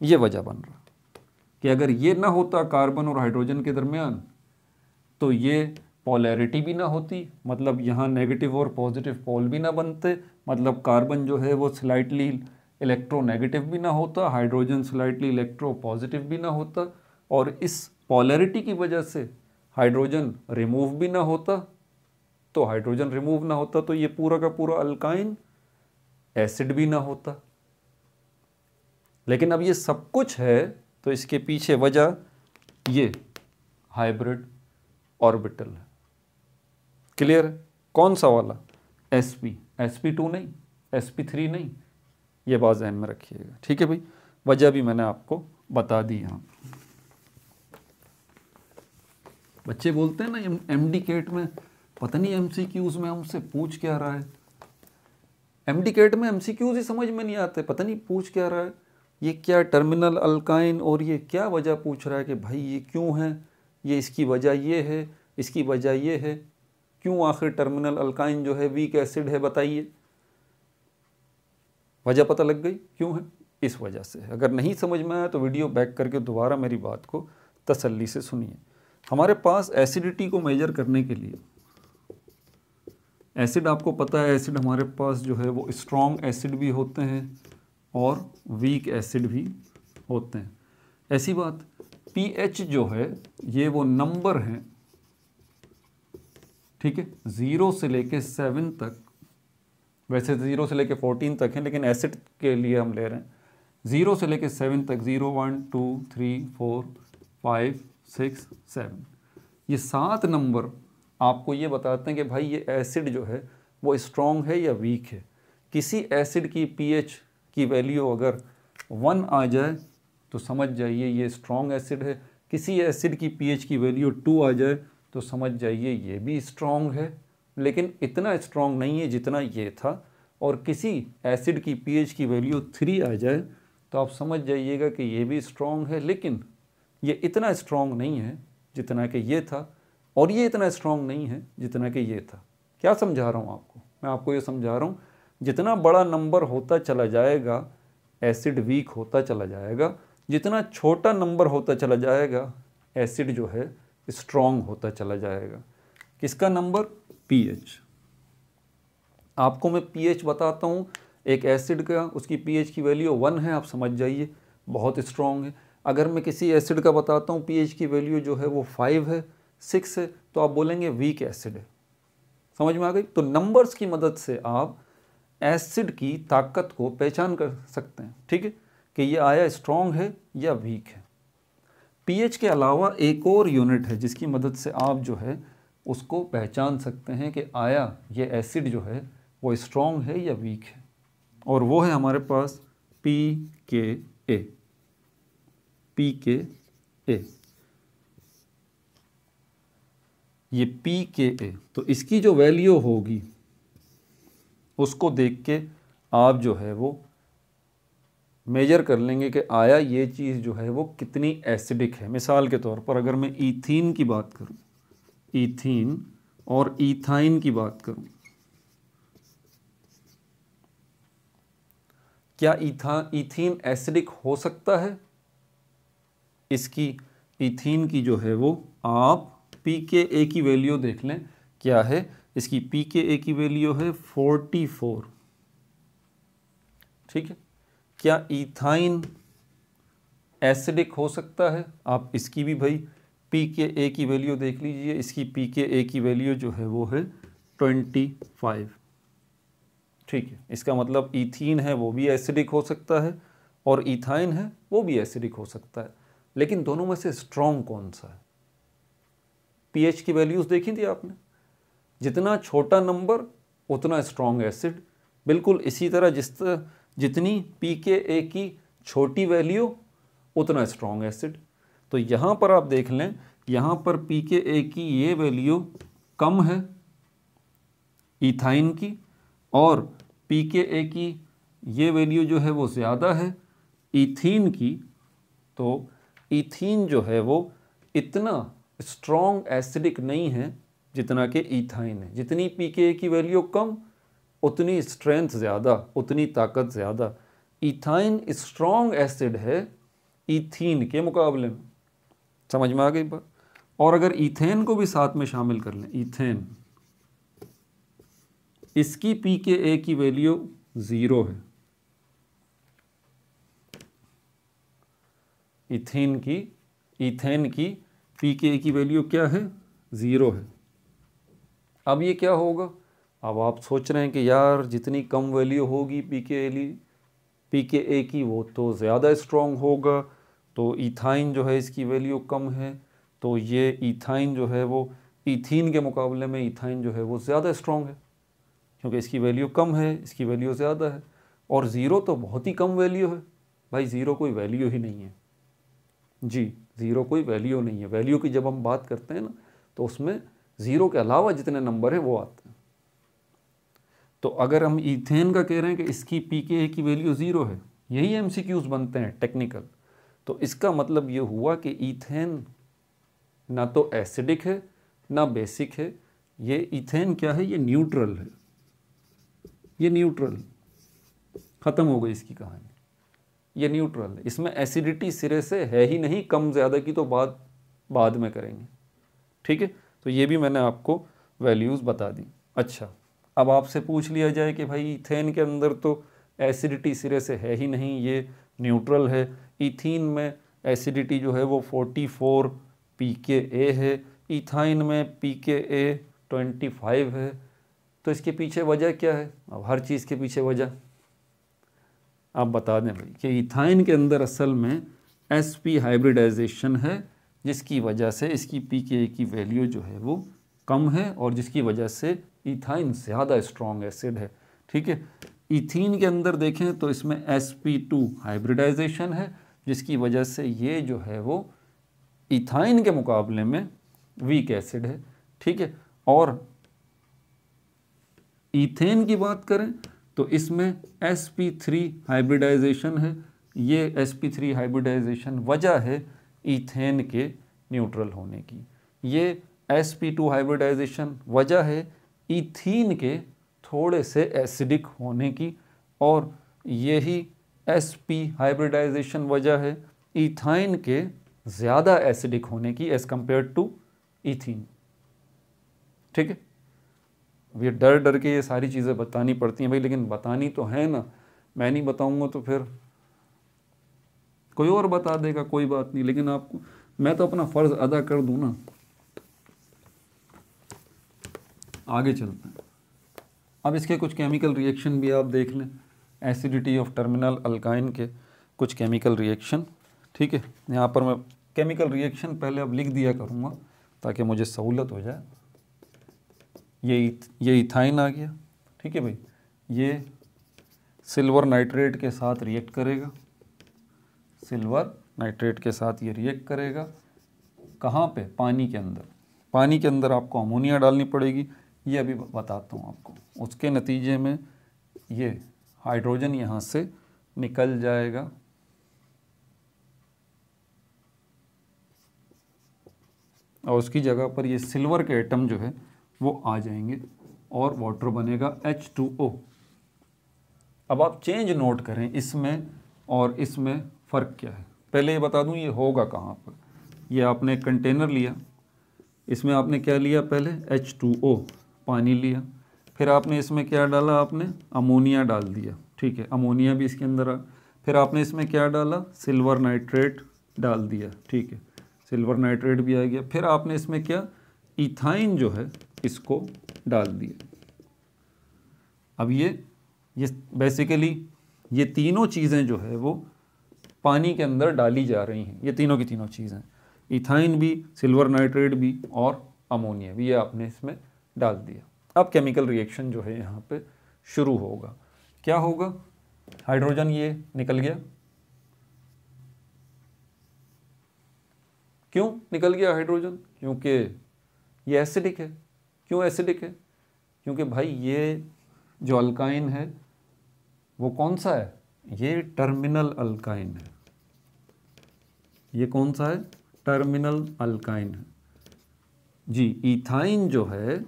ये वजह बन रहा है कि अगर ये ना होता कार्बन और हाइड्रोजन के दरमियान तो ये पोलैरिटी भी ना होती, मतलब यहाँ नेगेटिव और पॉजिटिव पोल भी ना बनते, मतलब कार्बन जो है वो स्लाइटली इलेक्ट्रोनेगेटिव भी ना होता, हाइड्रोजन स्लाइटली इलेक्ट्रो पॉजिटिव भी ना होता, और इस पोलैरिटी की वजह से हाइड्रोजन रिमूव भी ना होता। तो हाइड्रोजन रिमूव ना होता तो ये पूरा का पूरा अल्काइन एसिड भी ना होता। लेकिन अब ये सब कुछ है तो इसके पीछे वजह ये हाइब्रिड ऑर्बिटल है। क्लियर है? कौन सा वाला? sp2 नहीं, sp3 नहीं, ये बात ध्यान में रखिएगा। ठीक है भाई, वजह भी मैंने आपको बता दी। यहाँ बच्चे बोलते हैं ना एमडी केट में, पता नहीं एमसीक्यूज में हमसे पूछ क्या रहा है। एमडी केट में एमसीक्यूज ही समझ में नहीं आते, पता नहीं पूछ क्या रहा है। ये क्या टर्मिनल अल्काइन और ये क्या वजह पूछ रहा है कि भाई ये क्यों है, ये इसकी वजह ये है, इसकी वजह ये है, क्यों आखिर टर्मिनल अल्काइन जो है वीक एसिड है, बताइए। वजह पता लग गई क्यों है? इस वजह से। अगर नहीं समझ में आया तो वीडियो बैक करके दोबारा मेरी बात को तसल्ली से सुनिए। हमारे पास एसिडिटी को मेजर करने के लिए एसिड, आपको पता है एसिड हमारे पास जो है वो स्ट्रॉन्ग एसिड भी होते हैं और वीक एसिड भी होते हैं। ऐसी बात pH जो है ये वो नंबर हैं, ठीक है, 0 से लेके 7 तक, वैसे 0 से लेके 14 तक हैं लेकिन एसिड के लिए हम ले रहे हैं 0 से लेके 7 तक। 0 1 2 3 4 5 6 7, ये 7 नंबर आपको ये बताते हैं कि भाई ये एसिड जो है वो स्ट्रॉन्ग है या वीक है। किसी एसिड की pH की वैल्यू अगर 1 आ जाए तो समझ जाइए ये स्ट्रॉन्ग एसिड है, किसी एसिड की pH की वैल्यू 2 आ जाए तो समझ जाइए ये भी स्ट्रॉन्ग है लेकिन इतना स्ट्रॉन्ग नहीं है जितना ये था, और किसी एसिड की pH की वैल्यू 3 आ जाए तो आप समझ जाइएगा कि ये भी स्ट्रॉन्ग है लेकिन ये इतना स्ट्रॉन्ग नहीं है जितना कि ये था, और ये इतना स्ट्रॉन्ग नहीं है जितना कि ये था। क्या समझा रहा हूँ आपको? मैं आपको ये समझा रहा हूँ जितना बड़ा नंबर होता चला जाएगा एसिड वीक होता चला जाएगा, जितना छोटा नंबर होता चला जाएगा एसिड जो है स्ट्रॉन्ग होता चला जाएगा। किसका नंबर? pH। आपको मैं pH बताता हूँ, एक एसिड का उसकी pH की वैल्यू 1 है, आप समझ जाइए बहुत स्ट्रॉन्ग है। अगर मैं किसी एसिड का बताता हूँ pH की वैल्यू जो है वो 5 है 6 है तो आप बोलेंगे वीक एसिड है। समझ में आ गई? तो नंबर्स की मदद से आप एसिड की ताकत को पहचान कर सकते हैं, ठीक है, कि ये आया स्ट्रॉन्ग है या वीक है। pH के अलावा एक और यूनिट है जिसकी मदद से आप जो है उसको पहचान सकते हैं कि आया ये एसिड जो है वो स्ट्रॉन्ग है या वीक है, और वो है हमारे पास pKa, pKa, ये pKa, तो इसकी जो वैल्यू होगी उसको देख के आप जो है वो मेजर कर लेंगे कि आया ये चीज़ जो है वो कितनी एसिडिक है। मिसाल के तौर पर अगर मैं ईथीन की बात करूं, ईथीन और ईथाइन की बात करूं, क्या ईथीन एसिडिक हो सकता है? इसकी ईथीन की जो है वो आप pKa की वैल्यू देख लें, क्या है इसकी pKa की वैल्यू है 44, ठीक है। क्या ईथाइन एसिडिक हो सकता है? आप इसकी भी भाई pKa की वैल्यू देख लीजिए, इसकी pKa की वैल्यू जो है वो है 25, ठीक है। इसका मतलब ईथीन है वो भी एसिडिक हो सकता है और ईथाइन है वो भी एसिडिक हो सकता है, लेकिन दोनों में से स्ट्रॉन्ग कौन सा है? पीएच की वैल्यूज देखी थी आपने, जितना छोटा नंबर उतना स्ट्रॉन्ग एसिड। बिल्कुल इसी तरह जितनी pKa की छोटी वैल्यू उतना स्ट्रॉन्ग एसिड। तो यहाँ पर आप देख लें, यहाँ पर pKa की ये वैल्यू कम है ईथाइन की, और pKa की ये वैल्यू जो है वो ज़्यादा है ईथीन की। तो ईथीन जो है वो इतना स्ट्रॉन्ग एसिडिक नहीं है जितना कि ईथाइन है। जितनी pKa की वैल्यू कम उतनी स्ट्रेंथ ज़्यादा, उतनी ताकत ज़्यादा। ईथाइन स्ट्रॉन्ग एसिड है ईथीन के मुकाबले में। समझ में आ गई बात? और अगर ईथेन को भी साथ में शामिल कर लें, ईथेन, इसकी pKa की वैल्यू 0 है। ईथेन की pKa की वैल्यू क्या है? 0 है। अब ये क्या होगा? अब आप सोच रहे हैं कि यार जितनी कम वैल्यू होगी pKa की वो तो ज़्यादा स्ट्रॉन्ग होगा, तो ईथाइन जो है इसकी वैल्यू कम है, तो ये ईथाइन जो है वो ईथीन के मुकाबले में ईथाइन जो है वो ज़्यादा स्ट्रॉन्ग है, क्योंकि इसकी वैल्यू कम है, इसकी वैल्यू ज़्यादा है। और 0 तो बहुत ही कम वैल्यू है भाई, 0 कोई वैल्यू ही नहीं है जी, 0 कोई वैल्यू नहीं है। वैल्यू की जब हम बात करते हैं ना, तो उसमें 0 के अलावा जितने नंबर हैं वो आते हैं। तो अगर हम ईथेन का कह रहे हैं कि इसकी pKa की वैल्यू 0 है, यही MCQs बनते हैं टेक्निकल, तो इसका मतलब ये हुआ कि ईथेन ना तो एसिडिक है ना बेसिक है। ये ईथेन क्या है? ये न्यूट्रल है, ये न्यूट्रल, ख़त्म हो गई इसकी कहानी। ये न्यूट्रल है, इसमें एसिडिटी सिरे से है ही नहीं। कम ज़्यादा की तो बाद में करेंगे, ठीक है। तो ये भी मैंने आपको वैल्यूज़ बता दी। अच्छा, अब आपसे पूछ लिया जाए कि भाई ईथेन के अंदर तो एसिडिटी सिरे से है ही नहीं, ये न्यूट्रल है। ईथीन में एसिडिटी जो है वो 44 pKa है, ईथाइन में pKa 25 है। तो इसके पीछे वजह क्या है? अब हर चीज़ के पीछे वजह आप बता दें भाई कि ईथाइन के अंदर असल में sp हाइब्रिडाइजेशन है, जिसकी वजह से इसकी pKa की वैल्यू जो है वो कम है, और जिसकी वजह से ईथाइन ज़्यादा स्ट्रॉन्ग एसिड है, ठीक है। ईथीन के अंदर देखें तो इसमें sp2 हाइब्रिडाइजेशन है, जिसकी वजह से ये जो है वो ईथाइन के मुकाबले में वीक एसिड है, ठीक है। और ईथेन की बात करें तो इसमें sp3 हाइब्रिडाइजेशन है। ये sp3 हाइब्रिडाइजेशन वजह है ईथेन के न्यूट्रल होने की। ये sp2 हाइब्रिडाइजेशन वजह है ईथीन के थोड़े से एसिडिक होने की, और यही sp हाइब्रिडाइजेशन वजह है ईथाइन के ज़्यादा एसिडिक होने की एज़ कम्पेयर टू ईथीन, ठीक है। ये डर के ये सारी चीज़ें बतानी पड़ती हैं भाई, लेकिन बतानी तो है ना। मैं नहीं बताऊंगा तो फिर कोई और बता देगा, कोई बात नहीं, लेकिन आपको मैं तो अपना फ़र्ज़ अदा कर दूं ना। आगे चलते हैं। अब इसके कुछ केमिकल रिएक्शन भी आप देख लें, एसिडिटी ऑफ टर्मिनल अल्काइन के कुछ केमिकल रिएक्शन, ठीक है। यहाँ पर मैं केमिकल रिएक्शन पहले अब लिख दिया करूँगा ताकि मुझे सहूलत हो जाए। ये इथाइन आ गया, ठीक है भाई। ये सिल्वर नाइट्रेट के साथ रिएक्ट करेगा, सिल्वर नाइट्रेट के साथ ये रिएक्ट करेगा। कहाँ पे? पानी के अंदर। पानी के अंदर आपको अमोनिया डालनी पड़ेगी, ये अभी बताता हूँ आपको। उसके नतीजे में ये हाइड्रोजन यहाँ से निकल जाएगा और उसकी जगह पर ये सिल्वर के एटम जो है वो आ जाएंगे और वाटर बनेगा H2O। अब आप चेंज नोट करें इसमें और इसमें फ़र्क क्या है। पहले ये बता दूं ये होगा कहाँ पर। ये आपने कंटेनर लिया, इसमें आपने क्या लिया? पहले H2O पानी लिया, फिर आपने इसमें क्या डाला? आपने अमोनिया डाल दिया, ठीक है, अमोनिया भी इसके अंदर आ। फिर आपने इसमें क्या डाला? सिल्वर नाइट्रेट डाल दिया, ठीक है, सिल्वर नाइट्रेट भी आ गया। फिर आपने इसमें क्या? इथाइन जो है इसको डाल दिया। अब ये बेसिकली ये तीनों चीज़ें जो है वो पानी के अंदर डाली जा रही हैं, ये तीनों की तीनों चीज़ें, इथाइन भी, सिल्वर नाइट्रेट भी और अमोनिया भी, ये आपने इसमें डाल दिया। अब केमिकल रिएक्शन जो है यहाँ पे शुरू होगा। क्या होगा? हाइड्रोजन ये निकल गया। क्यों निकल गया हाइड्रोजन? क्योंकि ये एसिडिक है। क्यों एसिडिक है? क्योंकि भाई ये जो अल्काइन है वो कौन सा है? ये टर्मिनल अल्काइन है। ये कौन सा है? टर्मिनल अल्काइन है जी। इथाइन जो है,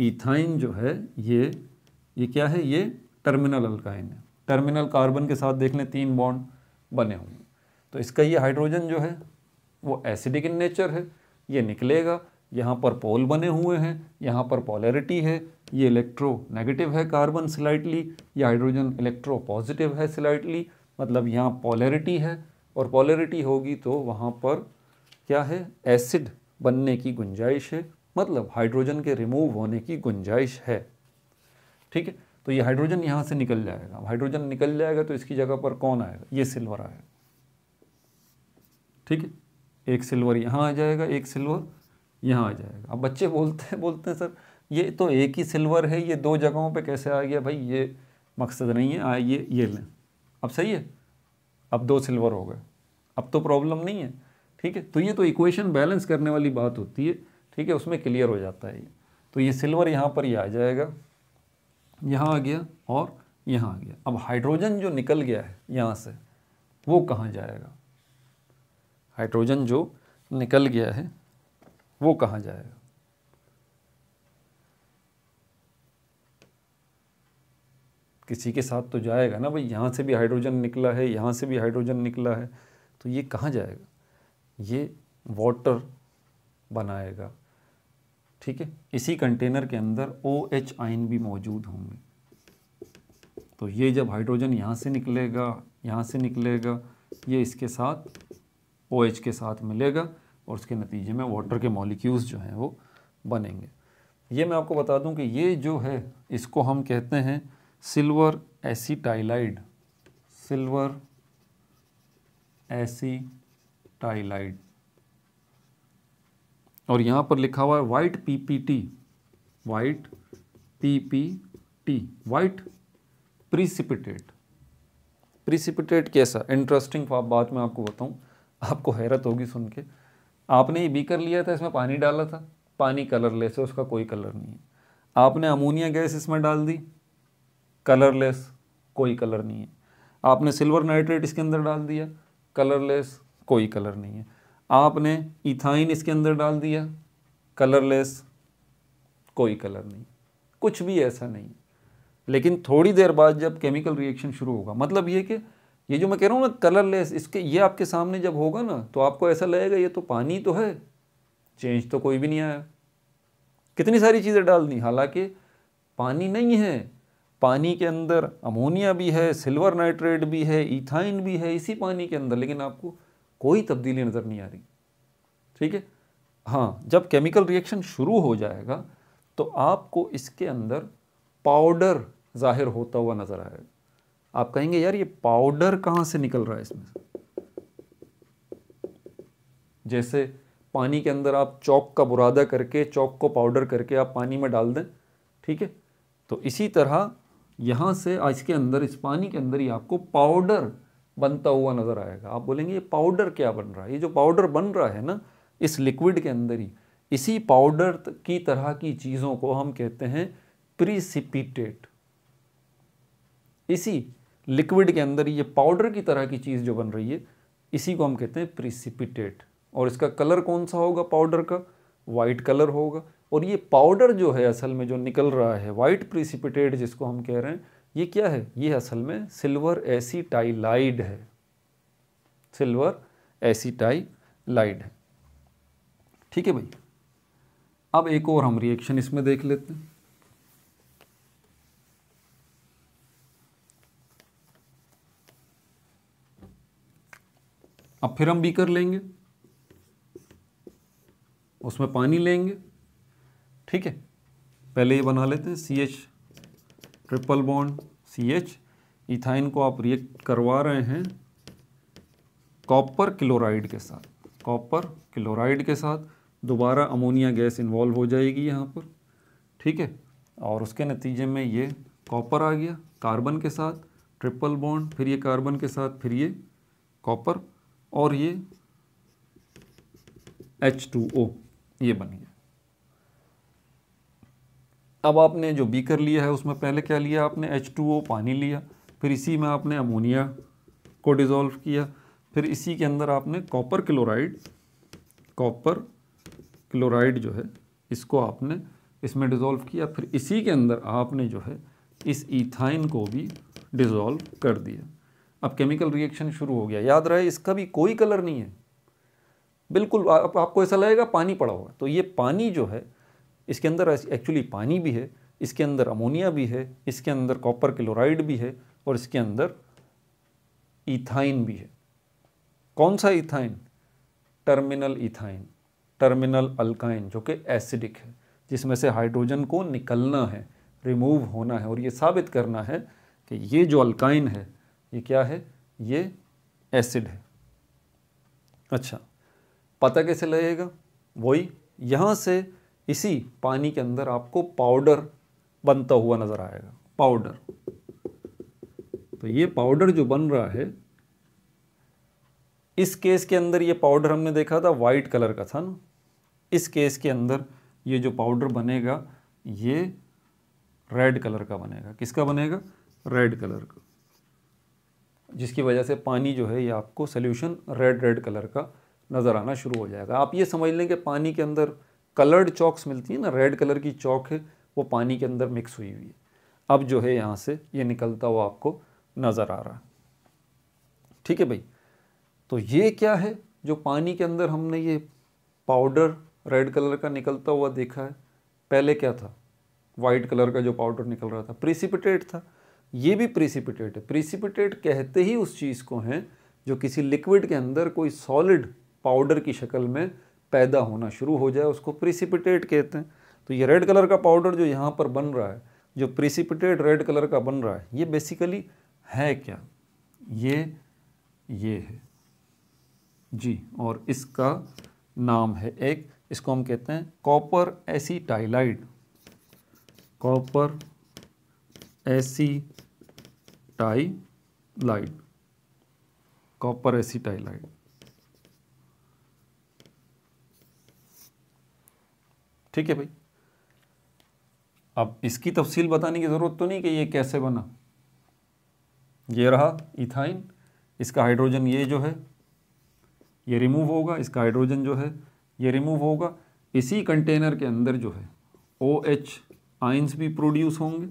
इथाइन जो है ये क्या है? ये टर्मिनल अल्काइन है। टर्मिनल कार्बन के साथ देख लें 3 बॉन्ड बने हुए, तो इसका ये हाइड्रोजन जो है वो एसिडिक इन नेचर है, ये निकलेगा। यहाँ पर पोल बने हुए हैं, यहाँ पर पोलैरिटी है, ये इलेक्ट्रो नेगेटिव है कार्बन स्लाइटली, ये हाइड्रोजन इलेक्ट्रो पॉजिटिव है स्लाइटली, मतलब यहाँ पोलैरिटी है और पोलैरिटी होगी तो वहाँ पर क्या है? एसिड बनने की गुंजाइश है, मतलब हाइड्रोजन के रिमूव होने की गुंजाइश है, ठीक है। तो ये हाइड्रोजन यहाँ से निकल जाएगा। हाइड्रोजन निकल जाएगा तो इसकी जगह पर कौन आएगा? ये सिल्वर आएगा, ठीक है। एक सिल्वर यहाँ आ जाएगा, एक सिल्वर यहाँ आ जाएगा। अब बच्चे बोलते हैं सर ये तो एक ही सिल्वर है, ये 2 जगहों पे कैसे आ गया? भाई ये मकसद नहीं है, आइए ये लें। अब सही है, अब 2 सिल्वर हो गए, अब तो प्रॉब्लम नहीं है, ठीक है। तो ये तो इक्वेशन बैलेंस करने वाली बात होती है, ठीक है, उसमें क्लियर हो जाता है ये। तो ये सिल्वर यहाँ पर ये आ जाएगा, यहाँ आ गया और यहाँ आ गया। अब हाइड्रोजन जो निकल गया है यहाँ से वो कहाँ जाएगा? हाइड्रोजन जो निकल गया है वो कहाँ जाएगा? किसी के साथ तो जाएगा ना भाई। यहाँ से भी हाइड्रोजन निकला है, यहाँ से भी हाइड्रोजन निकला है, तो ये कहाँ जाएगा? ये वाटर बनाएगा, ठीक है। इसी कंटेनर के अंदर OH आयन भी मौजूद होंगे। तो ये जब हाइड्रोजन यहाँ से निकलेगा, यहाँ से निकलेगा, ये इसके साथ OH के साथ मिलेगा और उसके नतीजे में वाटर के मॉलिक्यूल्स जो हैं वो बनेंगे। ये मैं आपको बता दूं कि ये जो है इसको हम कहते हैं सिल्वर एसीटाइलाइड, सिल्वर एसीटाइलाइड। और यहाँ पर लिखा हुआ है white PPT, white PPT, white precipitate. Precipitate कैसा? इंटरेस्टिंग बात मैं आपको बताऊं, आपको हैरत होगी सुन के। आपने ये बीकर लिया था, इसमें पानी डाला था, पानी कलरलेस है, उसका कोई कलर नहीं है। आपने अमोनिया गैस इसमें डाल दी, कलरलेस, कोई कलर नहीं है। आपने सिल्वर नाइट्रेट इसके अंदर डाल दिया, कलरलेस, कोई कलर नहीं है। आपने इथाइन इसके अंदर डाल दिया, कलरलेस, कोई कलर नहीं, कुछ भी ऐसा नहीं। लेकिन थोड़ी देर बाद जब केमिकल रिएक्शन शुरू होगा, मतलब ये कि ये जो मैं कह रहा हूँ ना कलरलेस, इसके ये आपके सामने जब होगा ना तो आपको ऐसा लगेगा ये तो पानी तो है, चेंज तो कोई भी नहीं आया। कितनी सारी चीज़ें डाल दी, हालांकि पानी नहीं है, पानी के अंदर अमोनिया भी है, सिल्वर नाइट्रेट भी है, इथाइन भी है इसी पानी के अंदर, लेकिन आपको कोई तब्दीली नज़र नहीं आ रही, ठीक है। हाँ, जब केमिकल रिएक्शन शुरू हो जाएगा तो आपको इसके अंदर पाउडर जाहिर होता हुआ नज़र आएगा। आप कहेंगे यार ये पाउडर कहाँ से निकल रहा है इसमें से? जैसे पानी के अंदर आप चौक का बुरादा करके, चौक को पाउडर करके आप पानी में डाल दें, ठीक है। तो इसी तरह यहाँ से आज के अंदर, इस पानी के अंदर ही आपको पाउडर बनता हुआ नज़र आएगा। आप बोलेंगे ये पाउडर क्या बन रहा है? ये जो पाउडर बन रहा है ना इस लिक्विड के अंदर ही, इसी पाउडर की तरह की चीज़ों को हम कहते हैं प्रिसिपिटेट। इसी लिक्विड के अंदर ये पाउडर की तरह की चीज़ जो बन रही है, इसी को हम कहते हैं प्रिसिपिटेट। और इसका कलर कौन सा होगा पाउडर का? वाइट कलर होगा। और ये पाउडर जो है असल में जो निकल रहा है, वाइट प्रिसिपिटेट जिसको हम कह रहे हैं, ये क्या है? ये असल में सिल्वर एसीटाइलाइड है। सिल्वर एसीटाइलाइड है। ठीक है भाई। अब एक और हम रिएक्शन इसमें देख लेते हैं। अब फिर हम बीकर लेंगे, उसमें पानी लेंगे। ठीक है, पहले ये बना लेते हैं CH triple bond CH। Ethyne को आप रिएक्ट करवा रहे हैं कॉपर क्लोराइड के साथ। कॉपर क्लोराइड के साथ दोबारा अमोनिया गैस इन्वॉल्व हो जाएगी यहाँ पर। ठीक है, और उसके नतीजे में ये कॉपर आ गया कार्बन के साथ, ट्रिपल बॉन्ड, फिर ये कार्बन के साथ, फिर ये कॉपर, और ये H2O ये बन गया। अब आपने जो बीकर लिया है उसमें पहले क्या लिया आपने? H2O पानी लिया, फिर इसी में आपने अमोनिया को डिज़ोल्व किया, फिर इसी के अंदर आपने कॉपर क्लोराइड जो है इसको आपने इसमें डिज़ोल्व किया, फिर इसी के अंदर आपने जो है इस इथाइन को भी डिज़ोल्व कर दिया। अब केमिकल रिएक्शन शुरू हो गया। याद रहे इसका भी कोई कलर नहीं है, बिल्कुल आपको ऐसा लगेगा पानी पड़ा हुआ। तो ये पानी जो है इसके अंदर एक्चुअली पानी भी है, इसके अंदर अमोनिया भी है, इसके अंदर कॉपर क्लोराइड भी है, और इसके अंदर इथाइन भी है। कौन सा ethyne? Terminal ethyne, terminal alkyne, जो कि एसिडिक है, जिसमें से हाइड्रोजन को निकलना है, रिमूव होना है, और ये साबित करना है कि ये जो अल्काइन है ये क्या है? ये एसिड है। अच्छा, पता कैसे लगेगा? वही यहाँ से इसी पानी के अंदर आपको पाउडर बनता हुआ नज़र आएगा। पाउडर, तो ये पाउडर जो बन रहा है, इस केस के अंदर ये पाउडर हमने देखा था वाइट कलर का था ना। इस केस के अंदर ये जो पाउडर बनेगा ये रेड कलर का बनेगा। किसका बनेगा? रेड कलर का, जिसकी वजह से पानी जो है ये आपको सोल्यूशन रेड कलर का नज़र आना शुरू हो जाएगा। आप ये समझ लें कि पानी के अंदर कलर्ड चॉक्स मिलती है ना, रेड कलर की चॉक है, वो पानी के अंदर मिक्स हुई हुई है। अब जो है यहाँ से ये निकलता हुआ आपको नज़र आ रहा है। ठीक है भाई, तो ये क्या है जो पानी के अंदर हमने ये पाउडर रेड कलर का निकलता हुआ देखा है? पहले क्या था? वाइट कलर का जो पाउडर निकल रहा था प्रिसिपिटेट था। ये भी प्रिसिपिटेट है। प्रिसिपिटेट कहते ही उस चीज़ को हैं जो किसी लिक्विड के अंदर कोई सॉलिड पाउडर की शक्ल में पैदा होना शुरू हो जाए, उसको प्रिसिपिटेट कहते हैं। तो ये रेड कलर का पाउडर जो यहाँ पर बन रहा है, जो प्रिसिपिटेट रेड कलर का बन रहा है, ये बेसिकली है क्या? ये है जी, और इसका नाम है एक, इसको हम कहते हैं copper acetylide. Copper acetylide, copper acetylide. ठीक है भाई। अब इसकी तफसील बताने की ज़रूरत तो नहीं कि ये कैसे बना। ये रहा इथाइन, इसका हाइड्रोजन ये जो है ये रिमूव होगा, इसका हाइड्रोजन जो है ये रिमूव होगा। इसी कंटेनर के अंदर जो है OH आइंस भी प्रोड्यूस होंगे।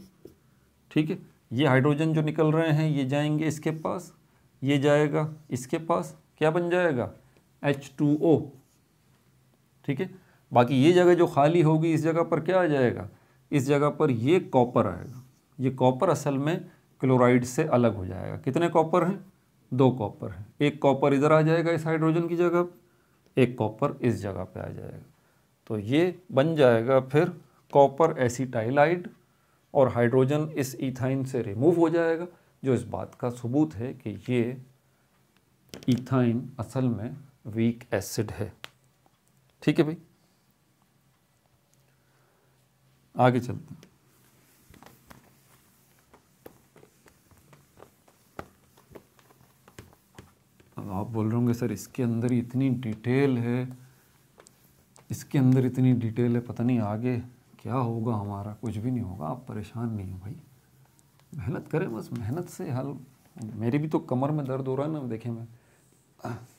ठीक है, ये हाइड्रोजन जो निकल रहे हैं ये जाएंगे इसके पास, ये जाएगा इसके पास, क्या बन जाएगा? H2O। ठीक है, बाकी ये जगह जो खाली होगी इस जगह पर क्या आ जाएगा? इस जगह पर ये कॉपर आएगा। ये कॉपर असल में क्लोराइड से अलग हो जाएगा। कितने कॉपर हैं? 2 कॉपर हैं। एक कॉपर इधर आ जाएगा इस हाइड्रोजन की जगह, एक कॉपर इस जगह पे आ जाएगा। तो ये बन जाएगा फिर कॉपर एसीटाइलाइड, और हाइड्रोजन इस इथाइन से रिमूव हो जाएगा, जो इस बात का सबूत है कि ये इथाइन असल में वीक एसिड है। ठीक है भाई, आगे चलते हैं। अब आप बोल रहे होंगे सर इसके अंदर इतनी डिटेल है, इसके अंदर इतनी डिटेल है, पता नहीं आगे क्या होगा हमारा। कुछ भी नहीं होगा, आप परेशान नहीं हो भाई, मेहनत करें बस, मेहनत से हल। मेरी भी तो कमर में दर्द हो रहा है ना, देखें मैं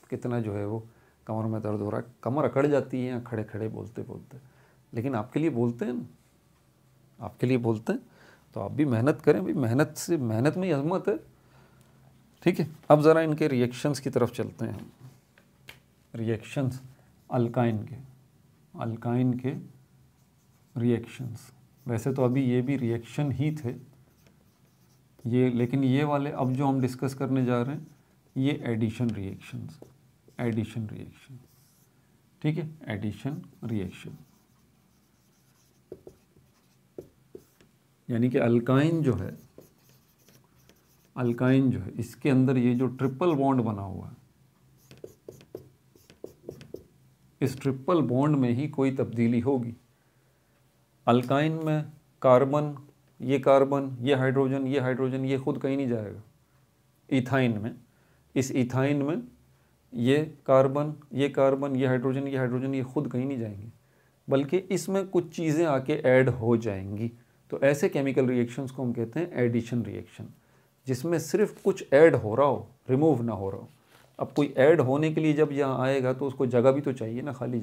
कितना जो है वो कमर में दर्द हो रहा है, कमर अकड़ जाती है यहाँ खड़े खड़े बोलते बोलते। लेकिन आपके लिए बोलते हैं ना, आपके लिए बोलते हैं, तो आप भी मेहनत करें भाई, मेहनत से, मेहनत में ही अजमत है। ठीक है, अब ज़रा इनके रिएक्शंस की तरफ चलते हैं। रिएक्शंस अल्काइन के रिएक्शंस। वैसे तो अभी ये भी रिएक्शन ही थे ये, लेकिन ये वाले अब जो हम डिस्कस करने जा रहे हैं ये एडिशन रिएक्शन। ठीक है, एडिशन रिएक्शन, यानी कि अल्काइन जो है इसके अंदर ये जो ट्रिपल बॉन्ड बना हुआ है, इस ट्रिपल बॉन्ड में ही कोई तब्दीली होगी। अल्काइन में कार्बन, ये हाइड्रोजन, ये खुद कहीं नहीं जाएगा। इथाइन में, इस इथाइन में ये कार्बन, ये हाइड्रोजन, ये खुद कहीं नहीं जाएंगे, बल्कि इसमें कुछ चीज़ें आके ऐड हो जाएंगी। तो ऐसे केमिकल रिएक्शंस को हम कहते हैं एडिशन रिएक्शन, जिसमें सिर्फ कुछ ऐड हो रहा हो, रिमूव ना हो रहा हो। अब कोई ऐड होने के लिए जब यहाँ आएगा तो उसको जगह भी तो चाहिए ना, खाली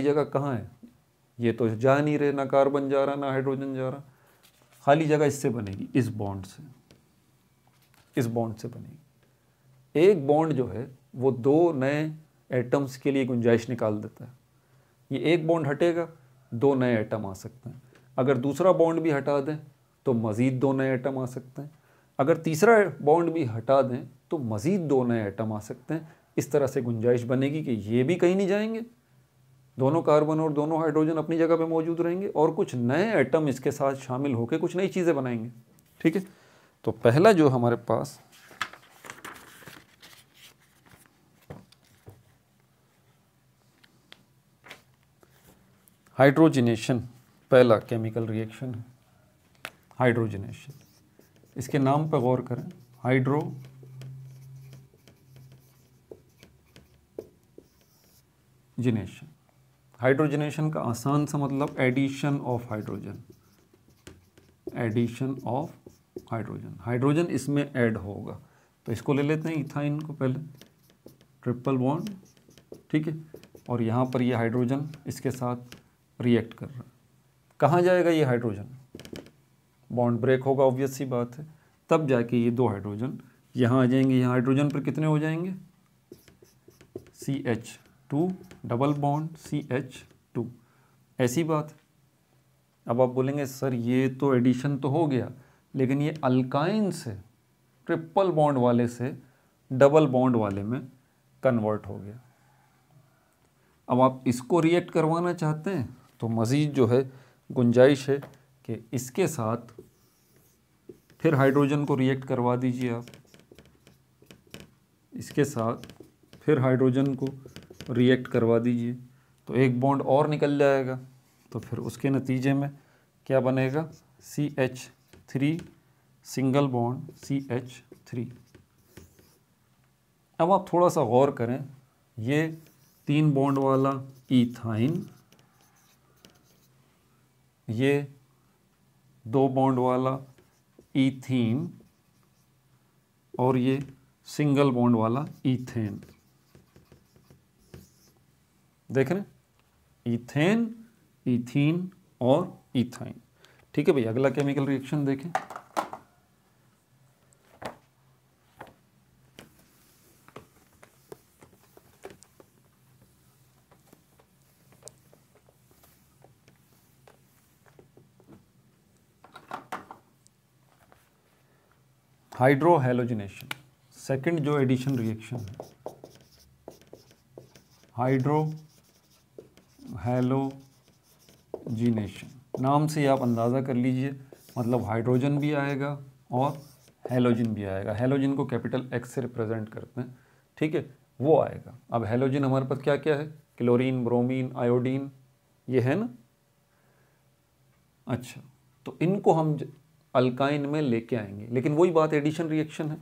जगह कहाँ है? ये तो जा नहीं रहे, ना कार्बन जा रहा ना हाइड्रोजन जा रहा। खाली जगह इससे बनेगी, इस बॉन्ड से बनेगी। एक बॉन्ड जो है वो दो नए एटम्स के लिए गुंजाइश निकाल देता है। ये एक बॉन्ड हटेगा, दो नए एटम आ सकते हैं। अगर दूसरा बॉन्ड भी हटा दें तो मज़ीद दो नए एटम आ सकते हैं। अगर तीसरा बॉन्ड भी हटा दें तो मज़ीद दो नए एटम आ सकते हैं। इस तरह से गुंजाइश बनेगी कि ये भी कहीं नहीं जाएंगे, दोनों कार्बन और दोनों हाइड्रोजन अपनी जगह पे मौजूद रहेंगे, और कुछ नए एटम इसके साथ शामिल होकर कुछ नई चीज़ें बनाएंगे। ठीक है, तो पहला जो हमारे पास हाइड्रोजनेशन, पहला केमिकल रिएक्शन है हाइड्रोजनेशन। इसके नाम पर गौर करें, हाइड्रोजनेशन। हाइड्रोजनेशन का आसान सा मतलब एडिशन ऑफ हाइड्रोजन, हाइड्रोजन इसमें ऐड होगा। तो इसको ले लेते हैं इथाइन को पहले, ट्रिपल बॉन्ड, ठीक है, और यहाँ पर ये हाइड्रोजन इसके साथ रिएक्ट कर रहा है। कहाँ जाएगा ये हाइड्रोजन? बॉन्ड ब्रेक होगा, ऑब्वियस सी बात है, तब जाके ये दो हाइड्रोजन यहाँ आ जाएंगे। यहाँ हाइड्रोजन पर कितने हो जाएंगे? CH2 डबल बॉन्ड CH2, ऐसी बात। अब आप बोलेंगे सर ये तो एडिशन तो हो गया, लेकिन ये अल्काइन से ट्रिपल बॉन्ड वाले से डबल बॉन्ड वाले में कन्वर्ट हो गया। अब आप इसको रिएक्ट करवाना चाहते हैं तो मज़ीद जो है गुंजाइश है कि इसके साथ फिर हाइड्रोजन को रिएक्ट करवा दीजिए आप, इसके साथ फिर हाइड्रोजन को रिएक्ट करवा दीजिए, तो एक बॉन्ड और निकल जाएगा। तो फिर उसके नतीजे में क्या बनेगा? CH3 single bond CH3। अब आप थोड़ा सा गौर करें, ये 3 बॉन्ड वाला इथाइन, ये 2 बॉन्ड वाला इथीन, और ये सिंगल बॉन्ड वाला इथेन। देख रहे हैं, इथेन, इथीन और इथाइन। ठीक है भाई, अगला केमिकल रिएक्शन देखें। हाइड्रोहेलोजिनेशन, सेकंड जो एडिशन रिएक्शन है, हाइड्रोहेलोजिनेशन। नाम से आप अंदाज़ा कर लीजिए, मतलब हाइड्रोजन भी आएगा और हेलोजन भी आएगा। हेलोजन को कैपिटल X से रिप्रेजेंट करते हैं, ठीक है, वो आएगा। अब हेलोजन हमारे पास क्या क्या है? क्लोरीन, ब्रोमीन, आयोडीन, ये है ना। अच्छा, तो इनको हम अल्काइन में लेके आएंगे, लेकिन वही बात, एडिशन रिएक्शन है।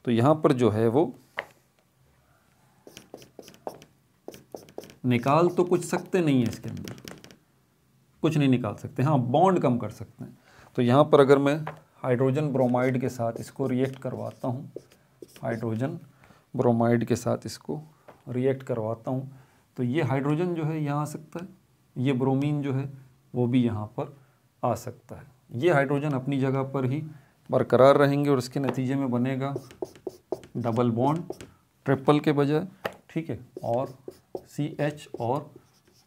तो यहाँ पर जो है वो निकाल तो कुछ सकते नहीं है, इसके अंदर कुछ नहीं निकाल सकते, हाँ बॉन्ड कम कर सकते हैं। तो यहाँ पर अगर मैं हाइड्रोजन ब्रोमाइड के साथ इसको रिएक्ट करवाता हूँ, हाइड्रोजन ब्रोमाइड के साथ इसको रिएक्ट करवाता हूँ, तो ये हाइड्रोजन जो है यहाँ आ सकता है, ये ब्रोमीन जो है वो भी यहाँ पर आ सकता है। ये हाइड्रोजन अपनी जगह पर ही बरकरार रहेंगे और इसके नतीजे में बनेगा डबल बॉन्ड ट्रिपल के बजाय, ठीक है, और CH और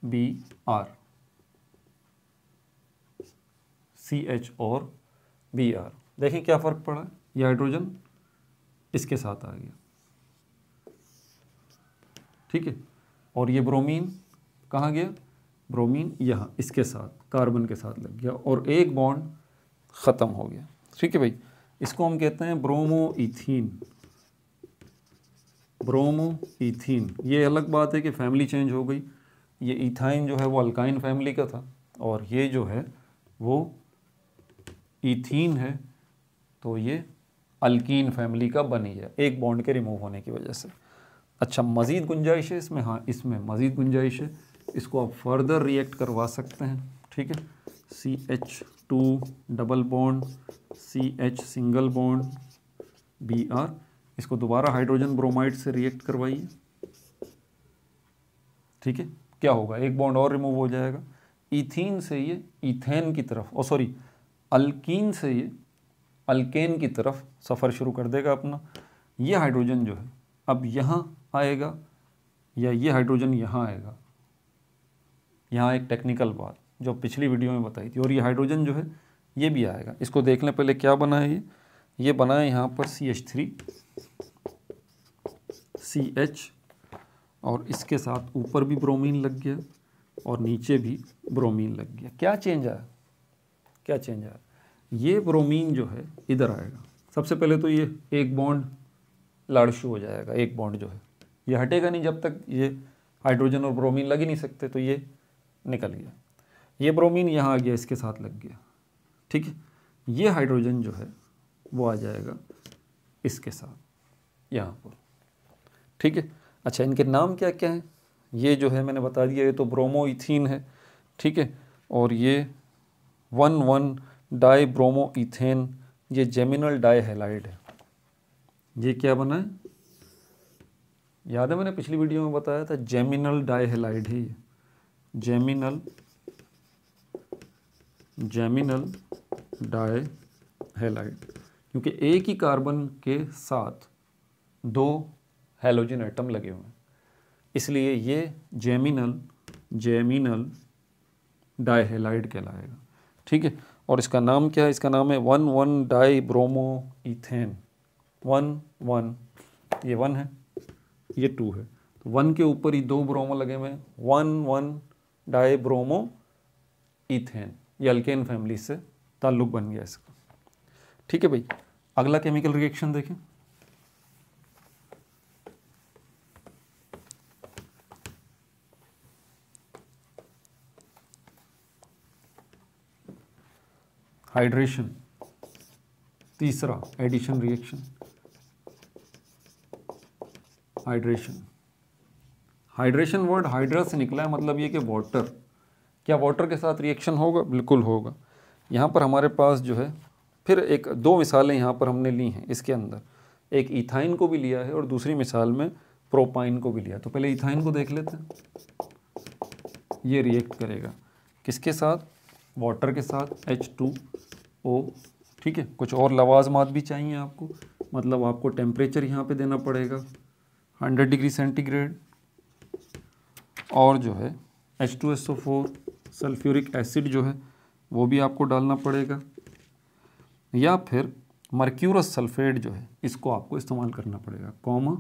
Br, CH और Br। देखें क्या फ़र्क पड़ा है, ये हाइड्रोजन इसके साथ आ गया, ठीक है, और ये ब्रोमीन कहाँ गया, ब्रोमीन यहाँ इसके साथ कार्बन के साथ लग गया और एक बॉन्ड ख़त्म हो गया, ठीक है भाई। इसको हम कहते हैं ब्रोमोइथीन, ब्रोमोइथीन। ये अलग बात है कि फैमिली चेंज हो गई, ये इथाइन जो है वो अल्काइन फैमिली का था और ये जो है वो इथीन है, तो ये अल्कीन फैमिली का बन गया एक बॉन्ड के रिमूव होने की वजह से। अच्छा, मज़ीद गुंजाइश है इसमें, हाँ इसमें मज़ीद गुंजाइश है, इसको आप फर्दर रिएक्ट करवा सकते हैं, ठीक है। CH2 double bond CH single bond Br, इसको दोबारा हाइड्रोजन ब्रोमाइड से रिएक्ट करवाइए, ठीक है, क्या होगा, एक बॉन्ड और रिमूव हो जाएगा, इथीन से ये इथेन की तरफ, ओ सॉरी अल्कीन से ये अल्केन की तरफ सफ़र शुरू कर देगा अपना। ये हाइड्रोजन जो है अब यहाँ आएगा या ये हाइड्रोजन यहाँ आएगा, यहाँ एक टेक्निकल बात जो पिछली वीडियो में बताई थी, और ये हाइड्रोजन जो है ये भी आएगा। इसको देख लें पहले क्या बना है, ये बना है यहाँ पर CH3 CH, और इसके साथ ऊपर भी ब्रोमीन लग गया और नीचे भी ब्रोमीन लग गया। क्या चेंज आया, क्या चेंज आया, ये ब्रोमीन जो है इधर आएगा। सबसे पहले तो ये एक बॉन्ड लाड़शू हो जाएगा, एक बॉन्ड जो है ये हटेगा नहीं जब तक ये हाइड्रोजन और ब्रोमीन लग ही नहीं सकते, तो ये निकल गया, ये ब्रोमीन यहाँ आ गया इसके साथ लग गया, ठीक है। ये हाइड्रोजन जो है वो आ जाएगा इसके साथ यहाँ पर, ठीक है। अच्छा, इनके नाम क्या क्या हैं, ये जो है मैंने बता दिया, ये तो ब्रोमोइथीन है, ठीक है, और ये 1,1 डाई ब्रोमोइथेन, ये जेमिनल डाई हैलाइड है। ये क्या बना है, याद है मैंने पिछली वीडियो में बताया था, जेमिनल डाई हैलाइड है ये, जेमिनल डाई हैलाइड, क्योंकि एक ही कार्बन के साथ 2 हैलोजन एटम लगे हुए हैं, इसलिए ये जेमिनल डाई हैलाइड कहलाएगा, ठीक है। और इसका नाम क्या है, इसका नाम है 1,1 डाई ब्रोमोइथेन, 1,1, ये 1 है, ये 2 है, तो 1 के ऊपर ही 2 ब्रोमो लगे हुए हैं, 1,1 डाई ब्रोमोइथेन, ये अल्केन फैमिली से ताल्लुक़ बन गया इसका, ठीक है भाई। अगला केमिकल रिएक्शन देखें, हाइड्रेशन, तीसरा addition reaction, hydration word hydra से निकला है, मतलब ये कि वाटर, क्या वाटर के साथ रिएक्शन होगा, बिल्कुल होगा। यहाँ पर हमारे पास जो है फिर 2 मिसालें यहाँ पर हमने ली हैं इसके अंदर, एक इथाइन को भी लिया है और दूसरी मिसाल में प्रोपाइन को भी लिया। तो पहले इथाइन को देख लेते हैं, ये रिएक्ट करेगा किसके साथ, वाटर के साथ, H2O, ठीक है। कुछ और लवाजमात भी चाहिए आपको, मतलब आपको टेम्परेचर यहाँ पे देना पड़ेगा 100 डिग्री सेंटीग्रेड, और जो है H2SO4 सल्फ्यूरिक एसिड जो है वो भी आपको डालना पड़ेगा, या फिर मर्क्यूरस सल्फेट जो है इसको आपको इस्तेमाल करना पड़ेगा, कॉमा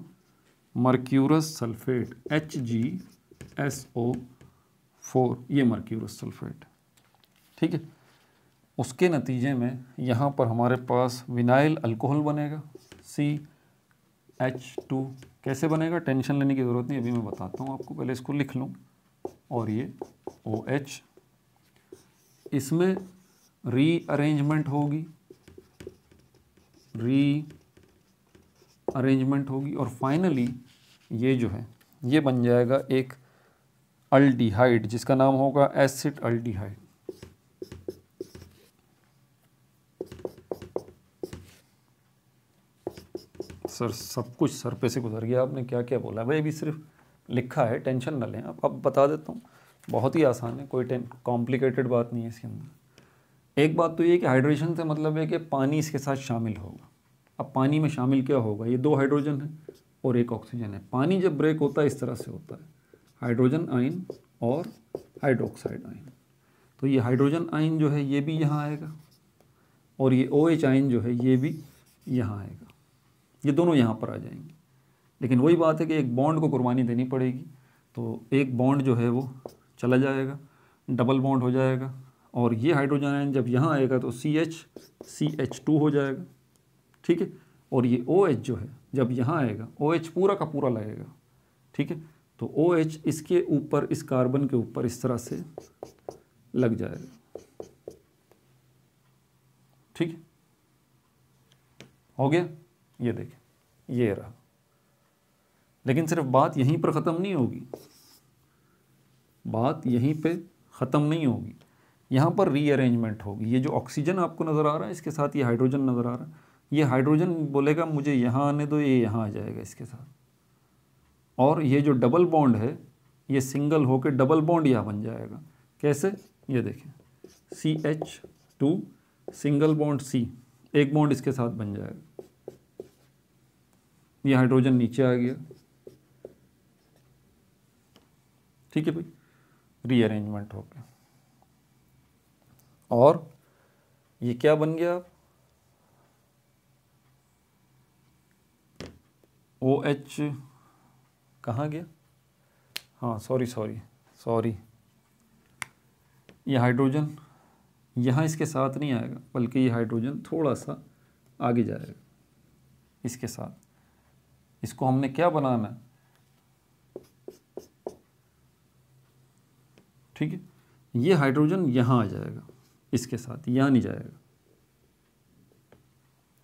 मर्क्यूरस सल्फेट HgSO4, ये मर्क्यूरस सल्फेट, ठीक है। उसके नतीजे में यहाँ पर हमारे पास विनाइल अल्कोहल बनेगा, CH2, कैसे बनेगा टेंशन लेने की ज़रूरत नहीं, अभी मैं बताता हूँ आपको, पहले इसको लिख लूँ, और ये OH, इसमें रीअरेंजमेंट होगी और फाइनली ये जो है ये बन जाएगा एक अल्डिहाइड जिसका नाम होगा एसिड अल्डिहाइड। सर सब कुछ सर पे से गुजर गया, आपने क्या क्या बोला भाई, अभी सिर्फ लिखा है, टेंशन ना लें आप। अब बता देता हूँ, बहुत ही आसान है, कोई कॉम्प्लिकेटेड बात नहीं है इसके अंदर। एक बात तो ये कि हाइड्रेशन से मतलब है कि पानी इसके साथ शामिल होगा। अब पानी में शामिल क्या होगा, ये 2 हाइड्रोजन है और 1 ऑक्सीजन है। पानी जब ब्रेक होता है इस तरह से होता है, हाइड्रोजन आयन और हाइड्रोक्साइड आयन। तो ये हाइड्रोजन आयन जो है ये भी यहाँ आएगा और ये OH आयन जो है ये भी यहाँ आएगा, ये दोनों यहाँ पर आ जाएंगे। लेकिन वही बात है कि एक बॉन्ड को कुर्बानी देनी पड़ेगी, तो एक बॉन्ड जो है वो चला जाएगा, डबल बॉन्ड हो जाएगा और ये हाइड्रोजन आयन जब यहाँ आएगा तो CH2 हो जाएगा, ठीक है। और ये OH जो है जब यहाँ आएगा, OH पूरा का पूरा लगेगा, ठीक है। तो OH इसके ऊपर, इस कार्बन के ऊपर इस तरह से लग जाएगा, ठीक है, हो गया। ये देखें, ये रहा। लेकिन सिर्फ बात यहीं पर ख़त्म नहीं होगी, बात यहीं पे ख़त्म नहीं होगी, यहाँ पर रीअरेंजमेंट होगी। ये जो ऑक्सीजन आपको नज़र आ रहा है इसके साथ ये हाइड्रोजन नज़र आ रहा है, ये हाइड्रोजन बोलेगा मुझे यहाँ आने दो, ये यहाँ आ जाएगा इसके साथ। और ये जो डबल बॉन्ड है ये सिंगल होकर डबल बॉन्ड यहाँ बन जाएगा। कैसे, ये देखें, CH2 सिंगल बॉन्ड C, एक बॉन्ड इसके साथ बन जाएगा, ये हाइड्रोजन नीचे आ गया, ठीक है भाई, रीअरेंजमेंट हो गया। और ये क्या बन गया, OH कहाँ गया, हाँ सॉरी, ये हाइड्रोजन यहाँ इसके साथ नहीं आएगा, बल्कि ये हाइड्रोजन थोड़ा सा आगे जाएगा इसके साथ। इसको हमने क्या बनाना है, ठीक है, ये हाइड्रोजन यहाँ आ जाएगा इसके साथ, यहाँ नहीं जाएगा,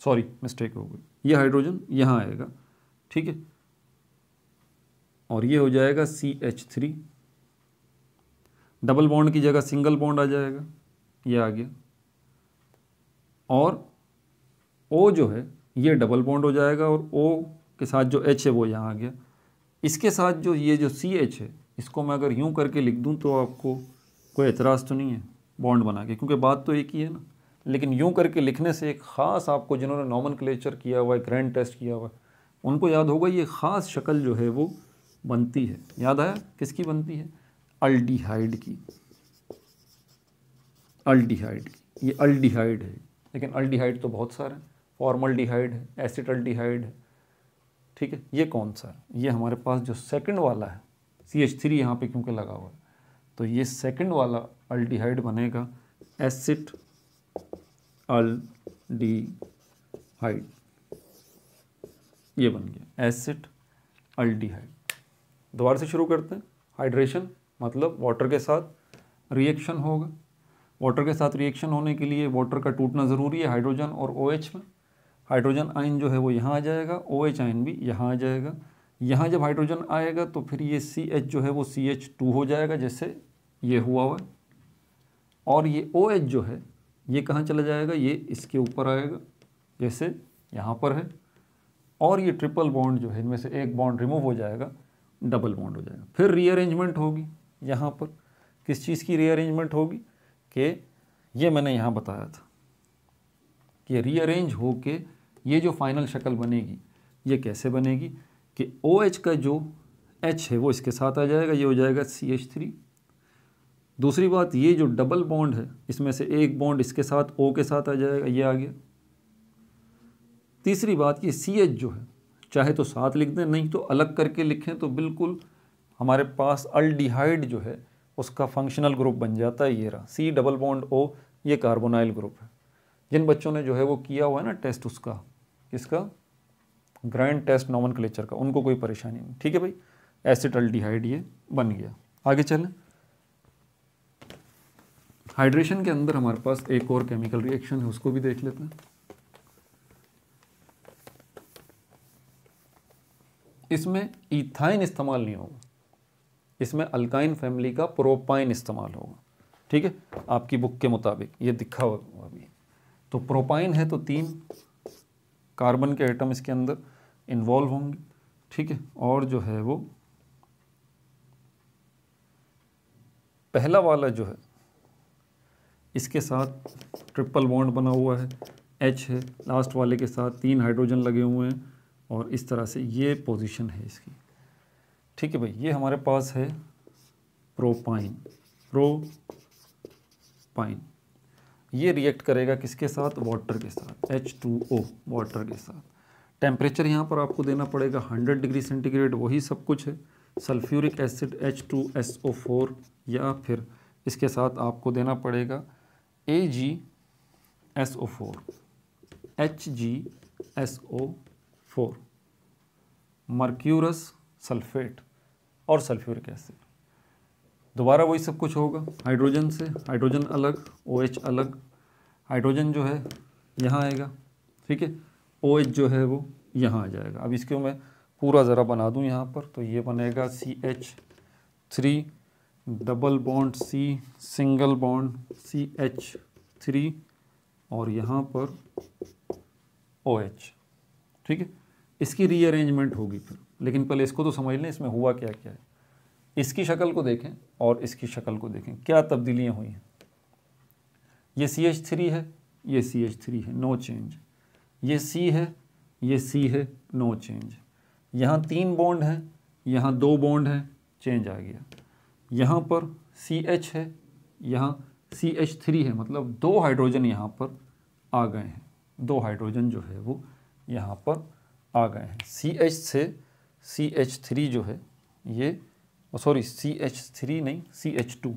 सॉरी मिस्टेक हो गई, ये हाइड्रोजन यहाँ आएगा, ठीक है। और ये हो जाएगा CH3, डबल बॉन्ड की जगह सिंगल बॉन्ड आ जाएगा, ये आ गया। और O जो है ये डबल बॉन्ड हो जाएगा और O के साथ जो H है वो यहाँ आ गया। इसके साथ जो ये जो CH है इसको मैं अगर यूँ करके लिख दूँ तो आपको कोई एतराज़ तो नहीं है बॉन्ड बना के, क्योंकि बात तो एक ही है ना। लेकिन यूँ करके लिखने से एक ख़ास, आपको जिन्होंने नॉमेनक्लेचर किया हुआ है, ग्रैंड टेस्ट किया हुआ है, उनको याद होगा ये ख़ास शक्ल जो है वो बनती है। याद आया किसकी बनती है, अल्डिहाइड की, अल्डिहाइड की। ये अल्डिहाइड है, लेकिन अल्डिहाइड तो बहुत सारे हैं, फॉर्मल्डिहाइड है, एसिटल्डिहाइड है, ठीक है। ये कौन सा है, ये हमारे पास जो सेकंड वाला है, CH3 यहाँ पे क्योंकि लगा हुआ है, तो ये सेकंड वाला अल्डिहाइड बनेगा एसिड अल्डिहाइड, ये बन गया एसिड अल्डिहाइड। दोबारा से शुरू करते हैं। हाइड्रेशन मतलब वाटर के साथ रिएक्शन होगा, वाटर के साथ रिएक्शन होने के लिए वाटर का टूटना ज़रूरी है हाइड्रोजन और OH में। हाइड्रोजन आयन जो है वो यहाँ आ जाएगा, OH आयन भी यहाँ आ जाएगा। यहाँ जब हाइड्रोजन आएगा तो फिर ये CH जो है वो CH2 हो जाएगा, जैसे ये हुआ है। और ये OH जो है ये कहाँ चला जाएगा, ये इसके ऊपर आएगा, जैसे यहाँ पर है। और ये ट्रिपल बॉन्ड जो है इनमें से एक बॉन्ड रिमूव हो जाएगा, डबल बॉन्ड हो जाएगा। फिर रीअरेंजमेंट होगी, यहाँ पर किस चीज़ की रीअरेंजमेंट होगी कि ये मैंने यहाँ बताया था कि रीअरेंज हो के ये जो फाइनल शक्ल बनेगी ये कैसे बनेगी कि OH का जो H है वो इसके साथ आ जाएगा, ये हो जाएगा CH3। दूसरी बात, ये जो डबल बॉन्ड है इसमें से एक बॉन्ड इसके साथ O के साथ आ जाएगा, ये आ गया। तीसरी बात, ये CH जो है चाहे तो साथ लिख दें, नहीं तो अलग करके लिखें तो बिल्कुल हमारे पास अल्डिहाइड जो है उसका फंक्शनल ग्रुप बन जाता है। ये रहा C डबल बॉन्ड O, ये कार्बोनाइल ग्रुप है। जिन बच्चों ने जो है वो किया हुआ है ना टेस्ट, उसका किसका, ग्रैंड टेस्ट नॉमेनक्लेचर का, उनको कोई परेशानी नहीं, ठीक है भाई। एसिटल्डिहाइड ये बन गया। आगे चलें। हाइड्रेशन के अंदर हमारे पास एक और केमिकल रिएक्शन है, उसको भी देख लेते हैं। इसमें इथाइन इस्तेमाल नहीं होगा, इसमें अल्काइन फैमिली का प्रोपाइन इस्तेमाल होगा, ठीक है, आपकी बुक के मुताबिक ये दिखा हुआ अभी। तो प्रोपाइन है तो 3 कार्बन के एटम इसके अंदर इन्वॉल्व होंगे, ठीक है। और जो है वो पहला वाला जो है इसके साथ ट्रिपल बॉन्ड बना हुआ है, H है, लास्ट वाले के साथ 3 हाइड्रोजन लगे हुए हैं और इस तरह से ये पोजीशन है इसकी, ठीक है भाई। ये हमारे पास है प्रोपाइन, ये रिएक्ट करेगा किसके साथ, वाटर के साथ, H2O वाटर के साथ। टेम्परेचर यहाँ पर आपको देना पड़ेगा 100 डिग्री सेंटीग्रेड, वही सब कुछ है। सल्फ्यूरिक एसिड H2SO4 या फिर इसके साथ आपको देना पड़ेगा AgSO4, HgSO4, मर्क्यूरस सल्फेट और सल्फ्यूरिक एसिड। दोबारा वही सब कुछ होगा, हाइड्रोजन से हाइड्रोजन अलग, OH अलग, हाइड्रोजन जो है यहाँ आएगा, ठीक है, OH जो है वो यहाँ आ जाएगा। अब इसको मैं पूरा ज़रा बना दूँ यहाँ पर, तो ये बनेगा CH3 double bond C single bond CH3 और यहाँ पर OH, ठीक है। इसकी रीअरेंजमेंट होगी फिर, लेकिन पहले इसको तो समझ लें इसमें हुआ क्या क्या है। इसकी शक्ल को देखें और इसकी शक्ल को देखें, क्या तब्दीलियाँ हुई हैं। ये CH3 है, ये CH3 है, नो चेंज। ये C है, ये C है, नो चेंज। यहाँ 3 बॉन्ड हैं, यहाँ 2 बॉन्ड हैं, चेंज आ गया। यहाँ पर CH है, यहाँ CH3 है, मतलब 2 हाइड्रोजन यहाँ पर आ गए हैं, 2 हाइड्रोजन जो है वो यहाँ पर आ गए हैं। CH से CH3 जो है ये, सॉरी CH3 नहीं, CH2,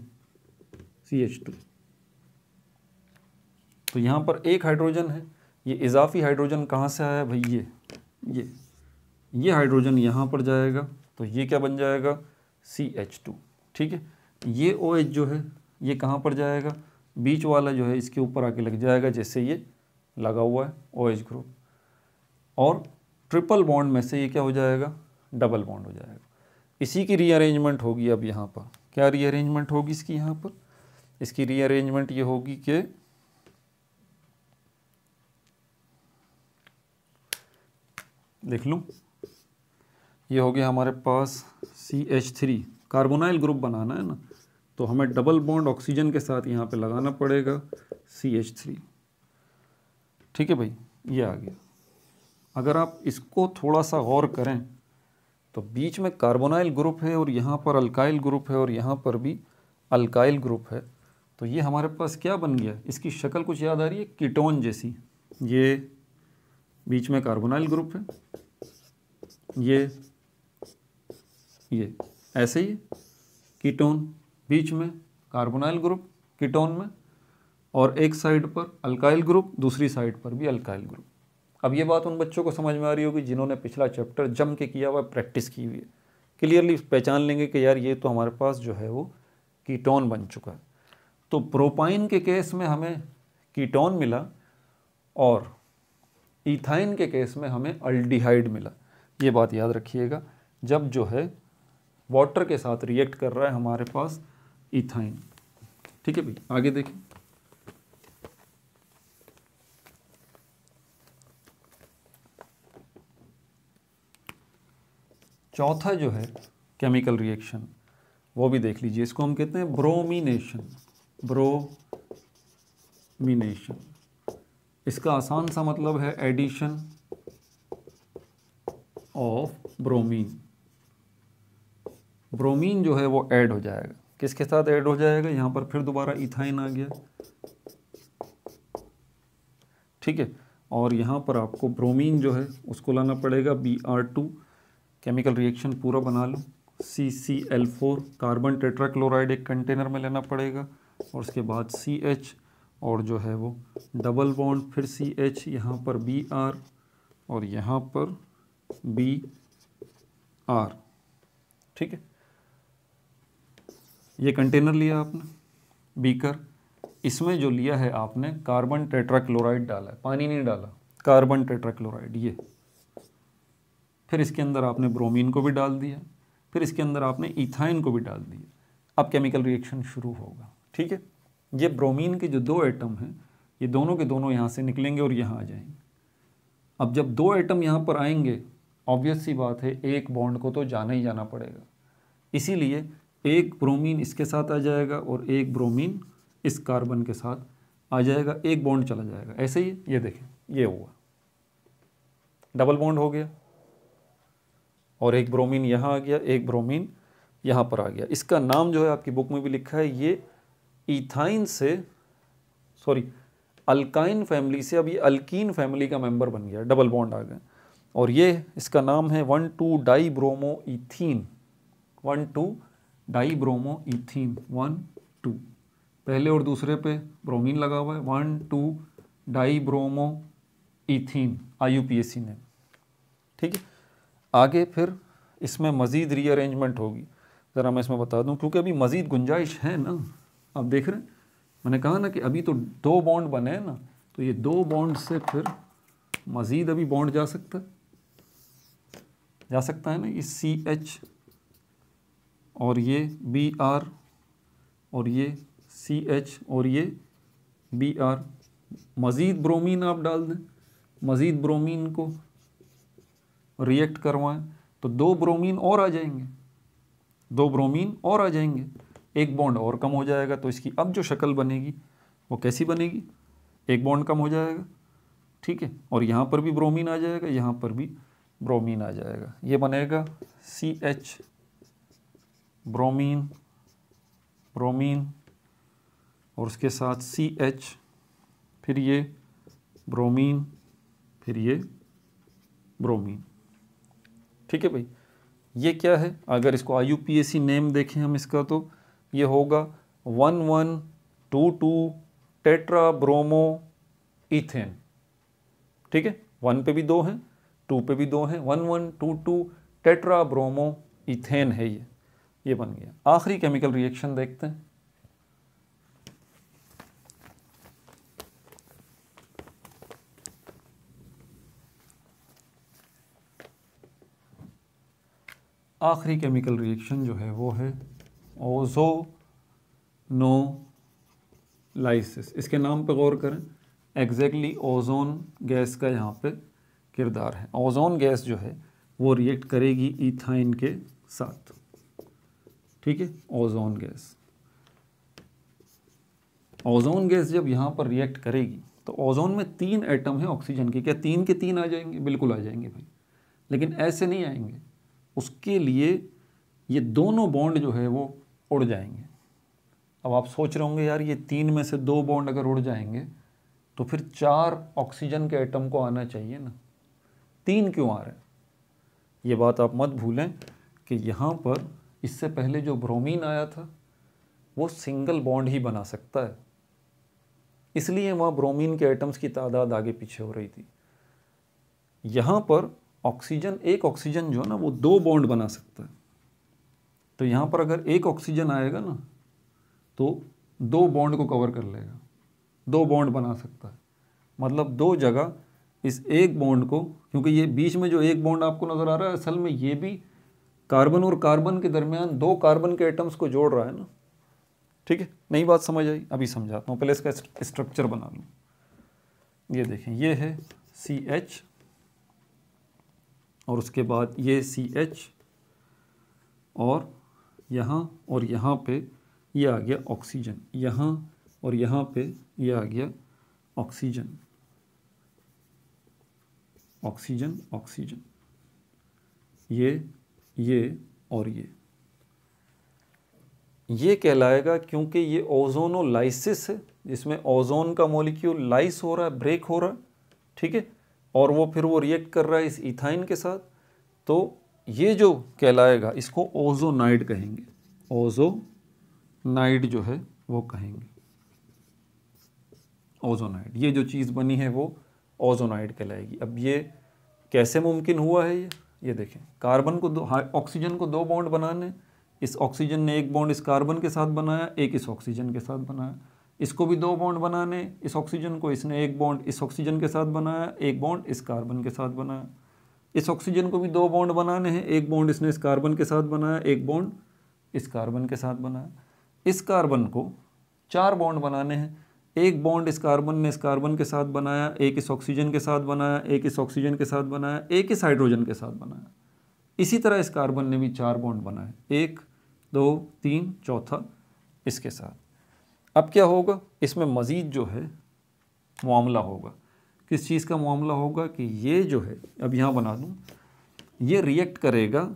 तो यहाँ पर 1 हाइड्रोजन है। ये इजाफी हाइड्रोजन कहाँ से आया भाई, ये हाइड्रोजन यहाँ पर जाएगा, तो ये क्या बन जाएगा, CH2, ठीक है। ये OH जो है ये कहाँ पर जाएगा, बीच वाला जो है इसके ऊपर आके लग जाएगा, जैसे ये लगा हुआ है OH ग्रुप, और ट्रिपल बॉन्ड में से ये क्या हो जाएगा, डबल बॉन्ड हो जाएगा। इसी की रीअरेंजमेंट होगी। अब यहाँ पर क्या रीअरेंजमेंट होगी इसकी, यहाँ पर इसकी रीअरेंजमेंट ये होगी कि लिख लूँ, ये हो गया हमारे पास CH3, कार्बोनाइल ग्रुप बनाना है ना, तो हमें डबल बॉन्ड ऑक्सीजन के साथ यहाँ पे लगाना पड़ेगा CH3, ठीक है भाई, ये आ गया। अगर आप इसको थोड़ा सा गौर करें तो बीच में कार्बोनाइल ग्रुप है और यहाँ पर अल्काइल ग्रुप है और यहाँ पर भी अल्काइल ग्रुप है, तो ये हमारे पास क्या बन गया, इसकी शक्ल कुछ याद आ रही है, कीटोन जैसी। ये बीच में कार्बोनाइल ग्रुप है, ये ऐसे ही कीटोन, बीच में कार्बोनाइल ग्रुप कीटोन में, और एक साइड पर अल्काइल ग्रुप, दूसरी साइड पर भी अल्काइल ग्रुप। अब ये बात उन बच्चों को समझ में आ रही होगी जिन्होंने पिछला चैप्टर जम के किया हुआ, प्रैक्टिस की हुई है, क्लियरली पहचान लेंगे कि यार ये तो हमारे पास जो है वो कीटोन बन चुका है। तो प्रोपाइन के केस में हमें कीटोन मिला और इथाइन के केस में हमें अल्डिहाइड मिला। ये बात याद रखिएगा, जब जो है वाटर के साथ रिएक्ट कर रहा है हमारे पास इथाइन, ठीक है भाई। आगे देखें, चौथा जो है केमिकल रिएक्शन वो भी देख लीजिए, इसको हम कहते हैं ब्रोमिनेशन। इसका आसान सा मतलब है एडिशन ऑफ ब्रोमीन। ब्रोमीन जो है वो ऐड हो जाएगा, किसके साथ ऐड हो जाएगा, यहाँ पर फिर दोबारा इथाइन आ गया, ठीक है। और यहाँ पर आपको ब्रोमीन जो है उसको लाना पड़ेगा Br2, केमिकल रिएक्शन पूरा बना लो, CCl4, कार्बन टेट्राक्लोराइड एक कंटेनर में लेना पड़ेगा, और उसके बाद CH और जो है वो डबल बॉन्ड, फिर CH, यहाँ पर Br और यहाँ पर Br, ठीक है। ये कंटेनर लिया आपने, बीकर, इसमें जो लिया है आपने कार्बन टेट्राक्लोराइड डाला है, पानी नहीं डाला, कार्बन टेट्राक्लोराइड ये, फिर इसके अंदर आपने ब्रोमीन को भी डाल दिया, फिर इसके अंदर आपने इथाइन को भी डाल दिया, अब केमिकल रिएक्शन शुरू होगा। ठीक है, ये ब्रोमीन के जो दो एटम हैं ये दोनों के दोनों यहाँ से निकलेंगे और यहाँ आ जाएंगे। अब जब दो एटम यहाँ पर आएंगे, ऑब्वियस सी बात है एक बॉन्ड को तो जाना ही जाना पड़ेगा, इसीलिए एक ब्रोमीन इसके साथ आ जाएगा और एक ब्रोमीन इस कार्बन के साथ आ जाएगा, एक बॉन्ड चला जाएगा। ऐसे ही ये देखें, ये हुआ, डबल बॉन्ड हो गया और एक ब्रोमीन यहाँ आ गया, एक ब्रोमीन यहाँ पर आ गया। इसका नाम जो है आपकी बुक में भी लिखा है, ये इथाइन से अल्काइन फैमिली से अब ये अल्कीन फैमिली का मेंबर बन गया, डबल बॉन्ड आ गया। और ये इसका नाम है 1,2-डाइब्रोमोइथीन, 1,2-डाइब्रोमोइथीन, 1,2 पहले और दूसरे पे ब्रोमीन लगा हुआ है, 1,2-डाइब्रोमोइथीन, IUPAC ने। ठीक है, आगे फिर इसमें मज़ीद रीअरेंजमेंट होगी, ज़रा मैं इसमें बता दूं क्योंकि अभी मज़ीद गुंजाइश है ना। आप देख रहे हैं, मैंने कहा ना कि अभी तो दो बॉन्ड बने हैं ना, तो ये दो बॉन्ड से फिर मज़ीद अभी बॉन्ड जा सकता है ना, ये CH और ये Br और ये CH और ये Br, मज़ीद ब्रोमीन आप डाल दें, मज़ीद ब्रोमीन को रिएक्ट करवाएं तो दो ब्रोमीन और आ जाएंगे, दो ब्रोमीन और आ जाएंगे, एक बॉन्ड और कम हो जाएगा। तो इसकी अब जो शक्ल बनेगी वो कैसी बनेगी, एक बॉन्ड कम हो जाएगा। ठीक है, और यहाँ पर भी ब्रोमीन आ जाएगा, यहाँ पर भी ब्रोमीन आ जाएगा, ये बनेगा CH ब्रोमीन, ब्रोमीन और उसके साथ CH, फिर ये ब्रोमीन, फिर ये ब्रोमीन। ठीक है भाई, ये क्या है, अगर इसको IUPAC नेम देखें हम इसका तो ये होगा 1,1,2,2 टेट्रा ब्रोमो इथेन। ठीक है, 1 पे भी 2 हैं, 2 पे भी 2 हैं, 1,1,2,2 टेट्रा ब्रोमो इथेन है ये बन गया। आखिरी केमिकल रिएक्शन देखते हैं। आखिरी केमिकल रिएक्शन जो है वो है ओज़ोनोलाइसिस। इसके नाम पे गौर करें, एग्जैक्टली ओजोन गैस का यहाँ पे किरदार है। ओजोन गैस जो है वो रिएक्ट करेगी इथाइन के साथ। ठीक है, ओजोन गैस जब यहाँ पर रिएक्ट करेगी तो ओजोन में 3 एटम है ऑक्सीजन के, क्या 3 के 3 आ जाएंगे? बिल्कुल आ जाएंगे भाई, लेकिन ऐसे नहीं आएंगे, उसके लिए ये दोनों बॉन्ड जो है वो उड़ जाएंगे। अब आप सोच रहे होंगे यार ये 3 में से 2 बॉन्ड अगर उड़ जाएंगे तो फिर 4 ऑक्सीजन के एटम को आना चाहिए ना, 3 क्यों आ रहे हैं? ये बात आप मत भूलें कि यहाँ पर इससे पहले जो ब्रोमीन आया था वो सिंगल बॉन्ड ही बना सकता है, इसलिए वहाँ ब्रोमीन के एटम्स की तादाद आगे पीछे हो रही थी। यहाँ पर ऑक्सीजन, एक ऑक्सीजन जो है ना वो 2 बॉन्ड बना सकता है, तो यहाँ पर अगर एक ऑक्सीजन आएगा ना तो 2 बॉन्ड को कवर कर लेगा, 2 बॉन्ड बना सकता है। मतलब 2 जगह इस एक बॉन्ड को, क्योंकि ये बीच में जो एक बॉन्ड आपको नज़र आ रहा है असल में ये भी कार्बन और कार्बन के दरमियान 2 कार्बन के एटम्स को जोड़ रहा है ना। ठीक है, नई बात समझ आई? अभी समझाता हूँ, पहले इसका स्ट्रक्चर बना लूँ। ये देखें, ये है CH और उसके बाद ये CH और यहाँ पे ये आ गया ऑक्सीजन, यहाँ और यहाँ पे ये आ गया ऑक्सीजन, ऑक्सीजन, ऑक्सीजन, ये और ये कहलाएगा, क्योंकि ये ओजोनोलाइसिस है जिसमें ओजोन का मॉलिक्यूल लाइस हो रहा है, ब्रेक हो रहा है। ठीक है, और वो फिर वो रिएक्ट कर रहा है इस इथाइन के साथ, तो ये जो कहलाएगा इसको ओजोनाइड कहेंगे, ओजोनाइड जो है वो कहेंगे, ओजोनाइड। ये जो चीज़ बनी है वो ओजोनाइड कहलाएगी। अब ये कैसे मुमकिन हुआ है? ये देखें, कार्बन को ऑक्सीजन को 2 बॉन्ड बनाने, इस ऑक्सीजन ने एक बॉन्ड इस कार्बन के साथ बनाया, एक इस ऑक्सीजन के साथ बनाया, इसको भी 2 बॉन्ड बनाने, इस ऑक्सीजन को इसने एक बॉन्ड इस ऑक्सीजन के साथ बनाया, एक बॉन्ड इस कार्बन के साथ बनाया, इस ऑक्सीजन को भी 2 बॉन्ड बनाने हैं, एक बॉन्ड इसने इस कार्बन के साथ बनाया, एक बॉन्ड इस कार्बन के साथ बनाया। इस कार्बन को 4 बॉन्ड बनाने हैं, एक बॉन्ड इस कार्बन ने इस कार्बन के साथ बनाया, एक इस ऑक्सीजन के साथ बनाया, एक इस ऑक्सीजन के साथ बनाया, एक इस हाइड्रोजन के साथ बनाया। इसी तरह इस कार्बन ने भी 4 बॉन्ड बनाए, 1 2 3, चौथा इसके साथ। अब क्या होगा, इसमें मज़ीद जो है मामला होगा। किस चीज़ का मामला होगा कि ये जो है, अब यहाँ बना दूँ, ये रिएक्ट करेगा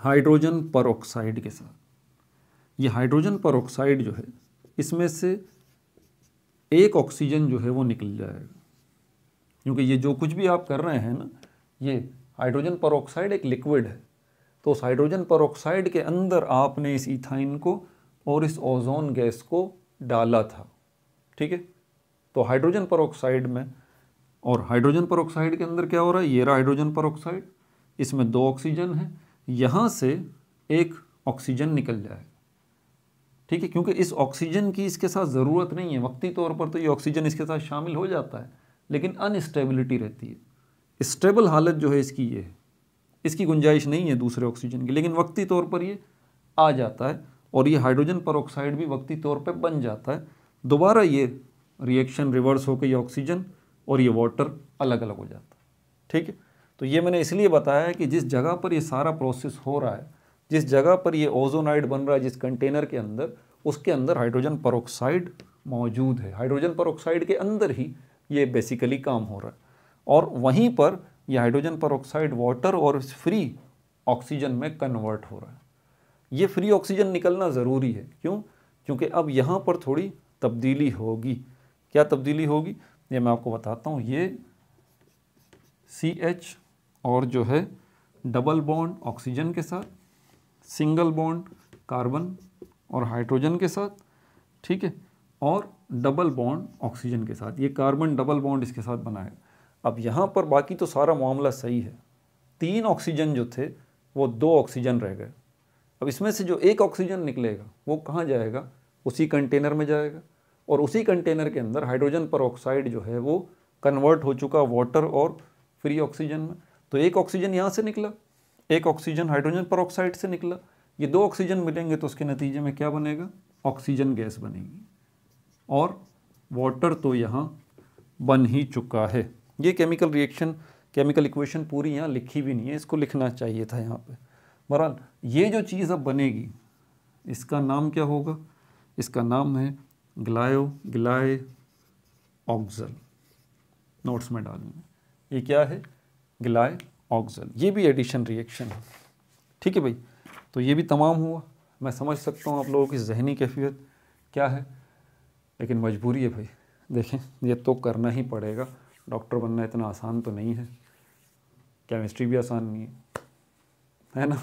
हाइड्रोजन परऑक्साइड के साथ। ये हाइड्रोजन परऑक्साइड जो है, इसमें से एक ऑक्सीजन जो है वो निकल जाएगा, क्योंकि ये जो कुछ भी आप कर रहे हैं ना, ये हाइड्रोजन परऑक्साइड एक लिक्विड है, तो उस हाइड्रोजन परऑक्साइड के अंदर आपने इस इथाइन को और इस ओजोन गैस को डाला था, ठीक है। तो हाइड्रोजन परऑक्साइड में, और हाइड्रोजन परऑक्साइड के अंदर क्या हो रहा है, ये रहा हाइड्रोजन परऑक्साइड, इसमें 2 ऑक्सीजन है, यहाँ से एक ऑक्सीजन निकल जाएगा, ठीक है, क्योंकि इस ऑक्सीजन की इसके साथ ज़रूरत नहीं है। वक्ती तौर पर तो ये ऑक्सीजन इसके साथ शामिल हो जाता है, लेकिन अनस्टेबिलिटी रहती है। स्टेबल हालत जो है इसकी ये है, इसकी गुंजाइश नहीं है दूसरे ऑक्सीजन की, लेकिन वक्ती तौर पर ये आ जाता है, और ये हाइड्रोजन परऑक्साइड भी वक्ती तौर पर बन जाता है। दोबारा ये रिएक्शन रिवर्स होकर ये ऑक्सीजन और ये वाटर अलग अलग हो जाता है, ठीक है। तो ये मैंने इसलिए बताया है कि जिस जगह पर ये सारा प्रोसेस हो रहा है, जिस जगह पर ये ओजोनाइड बन रहा है, जिस कंटेनर के अंदर, उसके अंदर हाइड्रोजन परऑक्साइड मौजूद है। हाइड्रोजन परऑक्साइड के अंदर ही ये बेसिकली काम हो रहा है, और वहीं पर ये हाइड्रोजन परऑक्साइड वाटर और फ्री ऑक्सीजन में कन्वर्ट हो रहा है। ये फ्री ऑक्सीजन निकलना ज़रूरी है, क्यों? क्योंकि अब यहाँ पर थोड़ी तब्दीली होगी। क्या तब्दीली होगी, ये मैं आपको बताता हूँ। ये CH और जो है डबल बॉन्ड ऑक्सीजन के साथ, सिंगल बॉन्ड कार्बन और हाइड्रोजन के साथ, ठीक है, और डबल बॉन्ड ऑक्सीजन के साथ। ये कार्बन डबल बॉन्ड इसके साथ बनाएगा। अब यहाँ पर बाकी तो सारा मामला सही है, 3 ऑक्सीजन जो थे वो 2 ऑक्सीजन रह गए। अब इसमें से जो एक ऑक्सीजन निकलेगा वो कहाँ जाएगा, उसी कंटेनर में जाएगा, और उसी कंटेनर के अंदर हाइड्रोजन परऑक्साइड जो है वो कन्वर्ट हो चुका वाटर और फ्री ऑक्सीजन में। तो एक ऑक्सीजन यहाँ से निकला, एक ऑक्सीजन हाइड्रोजन परऑक्साइड से निकला, ये 2 ऑक्सीजन मिलेंगे तो उसके नतीजे में क्या बनेगा, ऑक्सीजन गैस बनेगी, और वाटर तो यहाँ बन ही चुका है। ये केमिकल रिएक्शन, केमिकल इक्वेशन पूरी यहाँ लिखी भी नहीं है, इसको लिखना चाहिए था यहाँ पे। बहरहाल ये जो चीज़ अब बनेगी, इसका नाम क्या होगा, इसका नाम है ग्लाय ऑक्सल। नोट्स में डालूंगा, ये क्या है, ग्लाय ऑक्सल। ये भी एडिशन रिएक्शन है, ठीक है भाई। तो ये भी तमाम हुआ। मैं समझ सकता हूँ आप लोगों की जहनी कैफियत क्या है, लेकिन मजबूरी है भाई। देखें, ये तो करना ही पड़ेगा। डॉक्टर बनना इतना आसान तो नहीं है, केमिस्ट्री भी आसान नहीं है ना।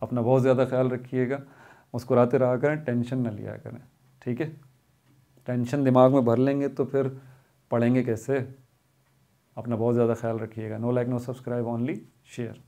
अपना बहुत ज़्यादा ख्याल रखिएगा, मुस्कुराते रहा करें, टेंशन न लिया करें, ठीक है। टेंशन दिमाग में भर लेंगे तो फिर पढ़ेंगे कैसे। अपना बहुत ज़्यादा ख्याल रखिएगा। No like no subscribe, only share.